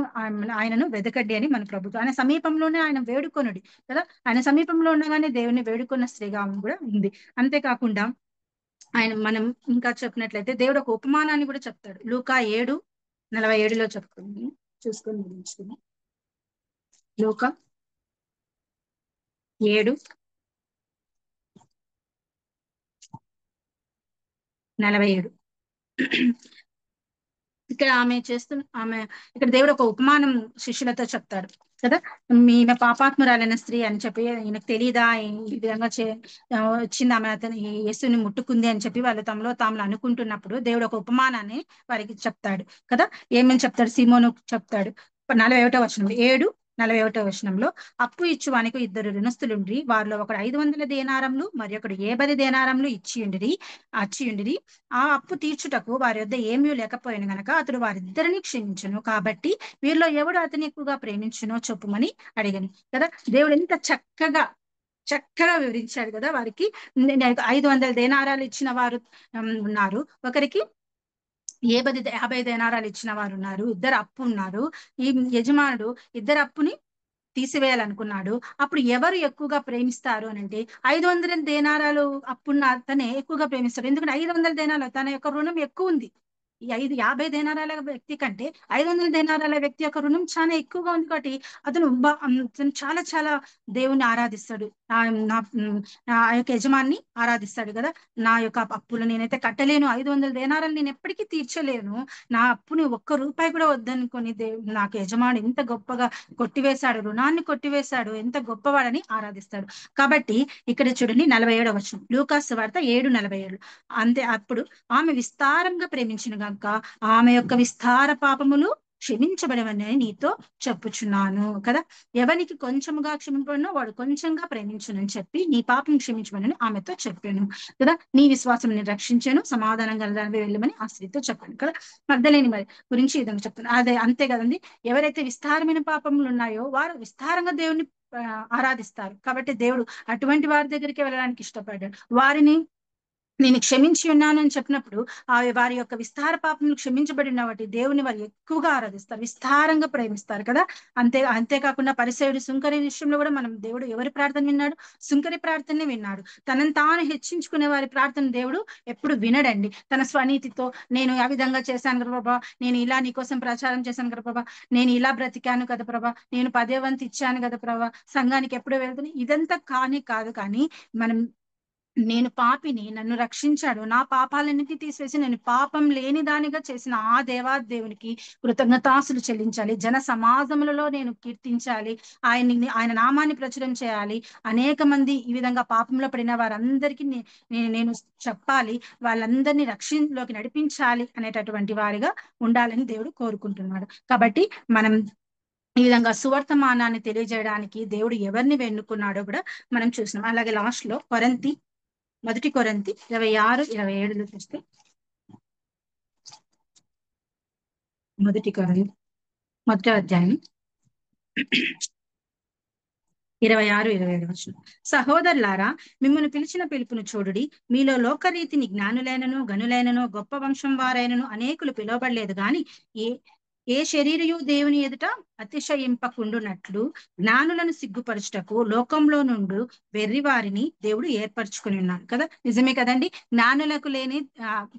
ఆయనను వెదకడ్డి అని మన ప్రభుత్వం, ఆయన సమీపంలోనే ఆయన వేడుకొనుడి కదా. ఆయన సమీపంలో ఉండగానే దేవుని వేడుకున్న స్త్రీగా ఆమె కూడా ఉంది. అంతేకాకుండా మనం ఇంకా చెప్పినట్లయితే దేవుడు ఒక ఉపమానాన్ని కూడా చెప్తాడు. లూకా 7:47 చెప్తుంది, చూసుకొని ముగించుకుని. లూకా 7:47 ఇక్కడ ఇక్కడ దేవుడు ఒక ఉపమానం శిష్యులతో చెప్తాడు కదా. ఈమె పాపాత్మురాలైన స్త్రీ అని చెప్పి ఈయనకు తెలీదా ఈ విధంగా వచ్చింది ఆమె అతను యేసుని ముట్టుకుంది అని చెప్పి వాళ్ళు తమలో తాము అనుకుంటున్నప్పుడు దేవుడు ఒక ఉపమానాన్ని వారికి చెప్తాడు కదా. ఏమని చెప్తాడు? సీమోను చెప్తాడు 41 అప్పు ఇచ్చువానికి 2 రుణస్థులుండ్రి, వారిలో ఒకడు 500 దేనారములు మరి ఒకడు 50 దేనారములు అచ్చియుండిరి. ఆ అప్పు తీర్చుటకు వారి వద్ద ఏమీ లేకపోయిన గనక అతడు వారిద్దరిని క్షమించును. కాబట్టి వీరిలో ఎవడు అతని ఎక్కువగా ప్రేమించునో చెప్పుమని అడిగాను కదా. దేవుడు ఎంత చక్కగా వివరించాడు కదా. వారికి 500 దేనారాలు ఇచ్చిన వారు ఉన్నారు, ఒకరికి 50 దేనారాలు ఇచ్చిన వారు ఉన్నారు, ఇద్దరు అప్పు ఉన్నారు. ఈ యజమానుడు ఇద్దరు అప్పుని తీసివేయాలనుకున్నాడు. అప్పుడు ఎవరు ఎక్కువగా ప్రేమిస్తారు అని అంటే 500 దేనారాలు అప్పున్న అతనే ఎక్కువగా ప్రేమిస్తాడు. ఎందుకంటే 500 దేనారాలు తన యొక్క రుణం ఎక్కువ ఉంది. ఈ 50 దేనారాల వ్యక్తి కంటే 500 దేనారాల వ్యక్తి యొక్క రుణం చాలా ఎక్కువగా ఉంది. కాబట్టి అతను చాలా చాలా దేవుణ్ణి ఆరాధిస్తాడు, ఆ యొక్క యజమాన్ని ఆరాధిస్తాడు కదా. నా యొక్క అప్పులు నేనైతే కట్టలేను, 500 దేనారాలు నేను ఎప్పటికీ తీర్చలేను, నా అప్పుని ఒక్క రూపాయి కూడా వద్దనుకొని నాకు యజమాని ఎంత గొప్పగా కొట్టివేశాడు, రుణాన్ని కొట్టివేశాడు, ఎంత గొప్పవాడని ఆరాధిస్తాడు. కాబట్టి ఇక్కడ చూడండి 47వ వచనం, లూకా సువార్త 7:47. అంతే, అప్పుడు ఆమె విస్తారంగా ప్రేమించిన గనుక ఆమె యొక్క విస్తార పాపములు క్షమించబడవని నీతో చెప్పుచున్నాను కదా. ఎవరికి కొంచెముగా క్షమింపబడినో వాడు కొంచెంగా ప్రేమించునని చెప్పి నీ పాపం క్షమించమని ఆమెతో చెప్పాను కదా. నీ విశ్వాసం నేను రక్షించాను, సమాధానం గలదానివి వెళ్ళమని ఆ స్త్రీతో చెప్పాను కదా. మగ్దలేని మరి గురించి ఈ విధంగా చెప్తాను. అదే అంతే కదండి. ఎవరైతే విస్తారమైన పాపములు ఉన్నాయో వారు విస్తారంగా దేవుని ఆరాధిస్తారు. కాబట్టి దేవుడు అటువంటి వారి దగ్గరికి వెళ్ళడానికి ఇష్టపడ్డాడు. వారిని నేను క్షమించి ఉన్నాను అని చెప్పినప్పుడు వారి యొక్క విస్తార పాపములు క్షమించబడిన వాటి దేవుని వారు ఎక్కువగా ఆరాధిస్తారు, విస్తారంగా ప్రేమిస్తారు కదా. అంతేకాకుండా పరిసయుడు సుంకరి విషయంలో కూడా మనం దేవుడు ఎవరి ప్రార్థన విన్నాడు? సుంకరి ప్రార్థనని విన్నాడు. తనను తాను హెచ్చించుకునే వారి ప్రార్థన దేవుడు ఎప్పుడు వినడండి. తన స్వనీతితో నేను ఆ విధంగా చేశాను కదా ప్రభా, నేను ఇలా నీకోసం ప్రచారం చేశాను కదా ప్రభా, నేను ఇలా బ్రతికాను కదా ప్రభా, నేను 10వ వంతు ఇచ్చాను కదా ప్రభా, సంఘానికి ఎప్పుడు వెళ్తాను, ఇదంతా కాదు. కానీ మనం నేను పాపిని, నన్ను రక్షించాడు, నా పాపాలన్నిటి తీసివేసి నేను పాపం లేని దానిగా చేసిన ఆ దేవునికి కృతజ్ఞతాసులు చెల్లించాలి. జన సమాజములలో నేను కీర్తించాలి, ఆయన నామాన్ని ప్రచురం చేయాలి. అనేక మంది ఈ విధంగా పాపంలో పడిన వారందరికీ నేను చెప్పాలి, వాళ్ళందరినీ రక్షణలోకి నడిపించాలి అనేటటువంటి వారిగా ఉండాలని దేవుడు కోరుకుంటున్నాడు. కాబట్టి మనం ఈ విధంగా సువర్తమానాన్ని తెలియజేయడానికి దేవుడు ఎవరిని ఎన్నుకున్నాడో కూడా మనం చూసినాం. అలాగే లాస్ట్ లో మొదటి కొరింథీ 26:27 చూస్తే, మొదటి అధ్యాయం 26-27 వచనం. సహోదరులారా, మిమ్మల్ని పిలిచిన పిలుపును చూడుడి. మీలో లోకరీతిని జ్ఞానులైనను గనులైనను గొప్ప వంశం వారైనను అనేకులు పిలువబడలేదు గాని ఏ శరీరయు దేవుని ఎదుట అతిశయింపకుండునట్లు జ్ఞానులను సిగ్గుపరచుటకు లోకంలో నుండి వెర్రి వారిని దేవుడు ఏర్పరచుకుని ఉన్నాడు కదా. నిజమే కదండి. జ్ఞానులకు లేని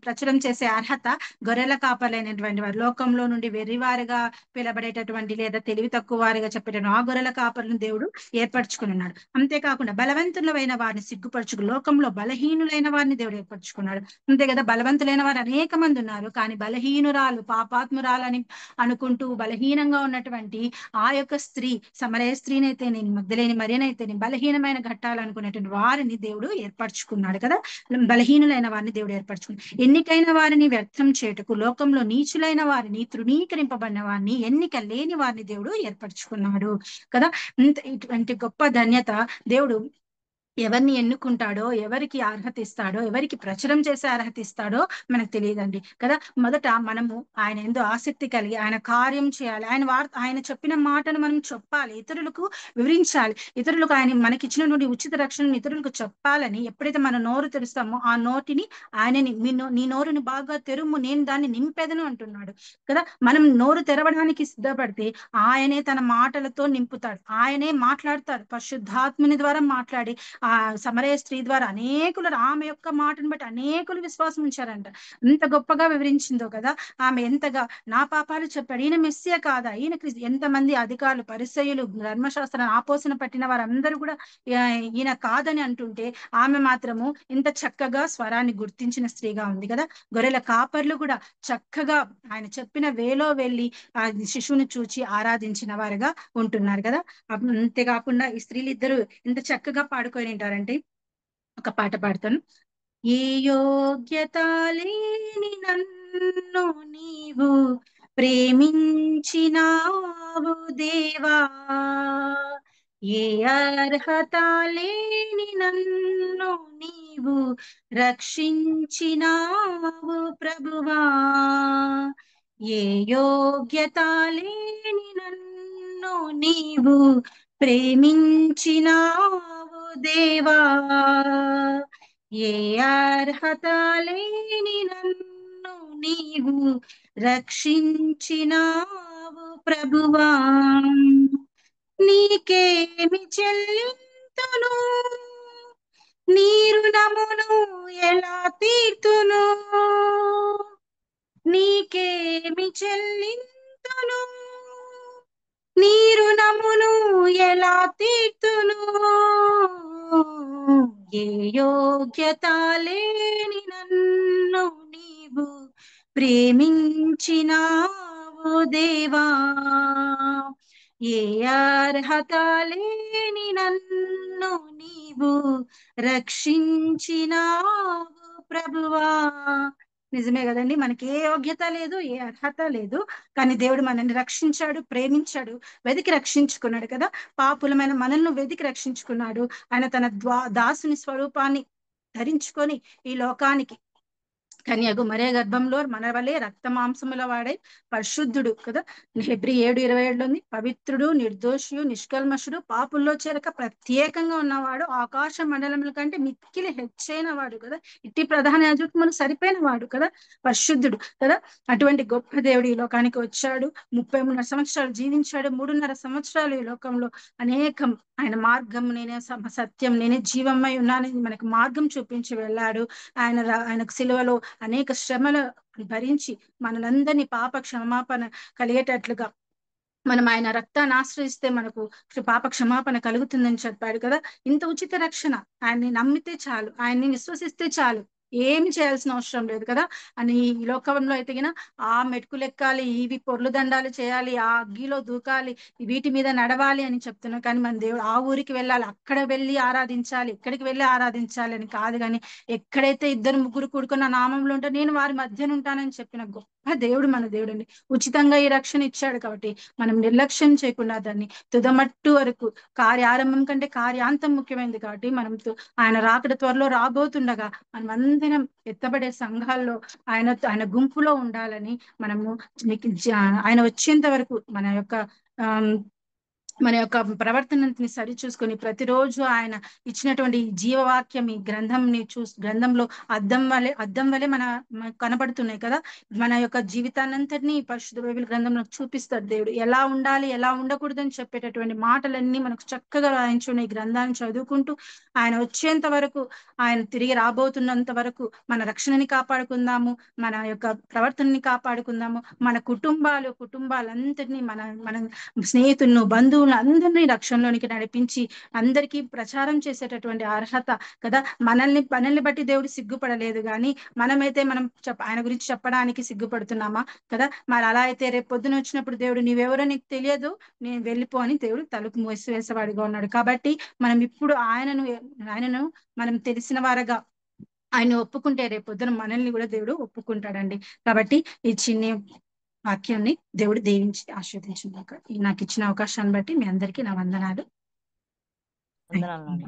ప్రచురం చేసే అర్హత గొర్రెల కాపర్లైనటువంటి వారు, లోకంలో నుండి వెర్రివారిగా పిలబడేటటువంటి లేదా తెలివి తక్కువ వారిగా చెప్పేటటువంటి ఆ గొర్రెల కాపర్లను దేవుడు ఏర్పరచుకుని ఉన్నాడు. అంతేకాకుండా బలవంతులైన వారిని సిగ్గుపరచుకు లోకంలో బలహీనులైన వారిని దేవుడు ఏర్పరచుకున్నాడు. అంతే కదా. బలవంతులైన వారు అనేక మంది ఉన్నారు, కానీ బలహీనురాలు పాపాత్మురాలని అనుకుంటూ బలహీనంగా ఉన్నటువంటి ఆ యొక్క స్త్రీ, సమరయ స్త్రీనైతేనే, మగ్ధలేని మరియనైతేనే, బలహీనమైన ఘట్టాలు అనుకునేటువంటి వారిని దేవుడు ఏర్పరచుకున్నాడు కదా. బలహీనులైన వారిని దేవుడు ఏర్పరచుకున్నాడు. ఎన్నికైన వారిని వ్యర్థం చేయుటకు, లోకంలో నీచులైన వారిని, తృణీకరింపబడిన వారిని, ఎన్నిక లేని వారిని దేవుడు ఏర్పరచుకున్నాడు కదా. ఇటువంటి గొప్ప ధన్యత దేవుడు ఎవరిని ఎన్నుకుంటాడో, ఎవరికి అర్హత ఇస్తాడో, ఎవరికి ప్రచురం చేసే అర్హత ఇస్తాడో మనకు తెలియదండి కదా. మొదట మనము ఆయన ఎందు ఆసక్తి కలిగి ఆయన కార్యం చేయాలి. ఆయన చెప్పిన మాటను మనం చెప్పాలి, ఇతరులకు వివరించాలి. ఇతరులకు ఆయన మనకిచ్చినటువంటి ఉచిత రక్షణను ఇతరులకు చెప్పాలని ఎప్పుడైతే మన నోరు తెరుస్తామో, ఆ నోటిని ఆయనని నీ నోరుని బాగా తెరుము, నేను దాన్ని నింపెదను అంటున్నాడు కదా. మనం నోరు తెరవడానికి సిద్ధపడితే ఆయనే తన మాటలతో నింపుతాడు, ఆయనే మాట్లాడతాడు. పరిశుద్ధాత్ముని ద్వారా మాట్లాడి ఆ సమరయ స్త్రీ ద్వారా అనేకులు, ఆమె యొక్క మాటను బట్టి అనేకులు విశ్వాసం ఉంచారంట. ఎంత గొప్పగా వివరించిందో కదా. ఆమె ఎంతగా నా పాపాలు చెప్పాడు, ఈయన మెస్సియా కాదా, ఈయన క్రీస్తు. ఎంతమంది అధికారులు, పరిసయ్యులు, ధర్మశాస్త్రాన్ని ఆపోసన పట్టిన వారందరూ కూడా ఈయన కాదని అంటుంటే, ఆమె మాత్రము ఇంత చక్కగా స్వరాన్ని గుర్తించిన స్త్రీగా ఉంది కదా. గొర్రెల కాపర్లు కూడా చక్కగా ఆయన చెప్పిన వేలో వెళ్ళి ఆ శిశువుని చూచి ఆరాధించిన వారుగా ఉంటున్నారు కదా. అంతేకాకుండా ఈ స్త్రీలు ఇద్దరు ఎంత చక్కగా పాడుకొని ఉంటారంటే, ఒక పాట పాడతాను. ఏ యోగ్యత లేని నన్ను నీవు ప్రేమించినావు దేవా, ఏ అర్హత లేని నన్ను నీవు రక్షించినావు ప్రభువా, ఏ యోగ్యత లేని నన్ను నీవు ప్రేమించినావు దేవా, ఏ అర్హత లేని నన్ను నీవు రక్షించినావు ప్రభువా, నీకేమి చెల్లింతును, నీ రుణమును ఎలా తీర్తును, నీకేమి చెల్లింతును, నీ రుణమును ఎలా తీర్తును, ఏ యోగ్యత లేని నన్ను నీవు ప్రేమించినావు దేవా, ఏ అర్హత లేని నన్ను నీవు రక్షించినావు ప్రభువా. నిజమే కదండి, మనకి ఏ యోగ్యత లేదు, ఏ అర్హత లేదు, కానీ దేవుడు మనల్ని రక్షించాడు, ప్రేమించాడు, వెతికి రక్షించుకున్నాడు కదా. పాపులమైన మనల్ని వెతికి రక్షించుకున్నాడు. ఆయన తన దాసుని స్వరూపాన్ని ధరించుకొని ఈ లోకానికి కన్యగు మరే గర్భంలో మన వలె రక్త మాంసముల వాడే పరిశుద్ధుడు కదా. హెబ్రీ 7:27 ఉంది, పవిత్రుడు, నిర్దోషియు, నిష్కల్మషుడు, పాపుల్లో చేరక ప్రత్యేకంగా ఉన్నవాడు, ఆకాశ మండలముల కంటే మిక్కిలి హెచ్చైన వాడు కదా. ఇట్టి ప్రధాన యాజకుడు మనకు సరిపోయిన వాడు కదా, పరిశుద్ధుడు కదా. అటువంటి గొప్ప దేవుడు ఈ లోకానికి వచ్చాడు, 33 సంవత్సరాలు జీవించాడు. 3.5 సంవత్సరాలు ఈ లోకంలో అనేకం ఆయన మార్గం నేనే, సత్యం నేనే, జీవమై ఉన్నానని మనకు మార్గం చూపించి వెళ్ళాడు. ఆయనకు సిలువలో అనేక శ్రమలు భరించి మనలందరినీ పాప క్షమాపణ కలిగేటట్లుగా, మనం ఆయన రక్తాన్ని ఆశ్రయిస్తే మనకు పాప క్షమాపణ కలుగుతుందని చెప్పాడు కదా. ఇంత ఉచిత రక్షణ, ఆయన్ని నమ్మితే చాలు, ఆయన్ని విశ్వసిస్తే చాలు, ఏమి చేయాల్సిన అవసరం లేదు కదా. అని ఈ లోకంలో అయితే గిన ఆ మెట్టుకులు ఎక్కాలి, ఇవి పొర్లు దండాలు చేయాలి, ఆ అగ్గిలో దూకాలి, వీటి మీద నడవాలి అని చెప్తున్నాం. కానీ మన దేవుడు ఆ ఊరికి వెళ్ళాలి, అక్కడ వెళ్ళి ఆరాధించాలి, ఇక్కడికి వెళ్ళి ఆరాధించాలి అని కాదు. కానీ ఎక్కడైతే 2-3 కూడుకున్న నామంలో ఉంటే నేను వారి మధ్యన ఉంటానని చెప్పిన గొప్ప దేవుడు మన దేవుడండి. ఉచితంగా ఈ రక్షణ ఇచ్చాడు కాబట్టి మనం నిర్లక్ష్యం చేయకుండా దాన్ని తుదమట్టు వరకు, కార్యారంభం కంటే కార్యాంతం ముఖ్యమైనది కాబట్టి మనం ఆయన రాకడ త్వరలో రాబోతుండగా మనం అందరం ఎత్తబడే సంఘాల్లో ఆయన గుంపులో ఉండాలని మనము ఆయన వచ్చేంత వరకు మన యొక్క ప్రవర్తనని సరి చూసుకొని ప్రతిరోజు ఆయన ఇచ్చినటువంటి జీవవాక్యం ఈ గ్రంథంలో అద్దం వలె కనబడుతున్నాయి కదా. మన యొక్క జీవితాన్నంతటినీ పరిశుద్ధ బైబిల్ గ్రంథంలో చూపిస్తాడు దేవుడు. ఎలా ఉండాలి, ఎలా ఉండకూడదని చెప్పేటటువంటి మాటలన్నీ మనకు చక్కగా రాయించున్న ఈ గ్రంథాన్ని చదువుకుంటూ ఆయన వచ్చేంత వరకు, ఆయన తిరిగి రాబోతున్నంత వరకు మన రక్షణని కాపాడుకుందాము, మన యొక్క ప్రవర్తనని కాపాడుకుందాము, మన కుటుంబాలంతటినీ, మన స్నేహితులను, బంధువులు హిందువులు అందరినీ రక్షణలోనికి నడిపించి అందరికీ ప్రచారం చేసేటటువంటి అర్హత కదా. మనల్ని బట్టి దేవుడు సిగ్గుపడలేదు, కానీ మనమైతే ఆయన గురించి చెప్పడానికి సిగ్గుపడుతున్నామా కదా. మరి అలా అయితే రేపు పొద్దున వచ్చినప్పుడు దేవుడు నీవెవరో నీకు తెలియదు, నేను వెళ్ళిపో అని దేవుడు తలుపు మూసివేసేవాడిగా ఉన్నాడు. కాబట్టి మనం ఇప్పుడు ఆయనను మనం తెలిసిన వారగా ఆయన ఒప్పుకుంటే రేపు పొద్దున మనల్ని కూడా దేవుడు ఒప్పుకుంటాడండి. కాబట్టి ఈ చిన్ని వాక్యాన్ని దేవుడు దీవించి ఆశీర్వదించుగాక. నాకు ఇచ్చిన అవకాశాన్ని బట్టి మీ అందరికీ నా వందనాలు. వందనాలు నాన్న.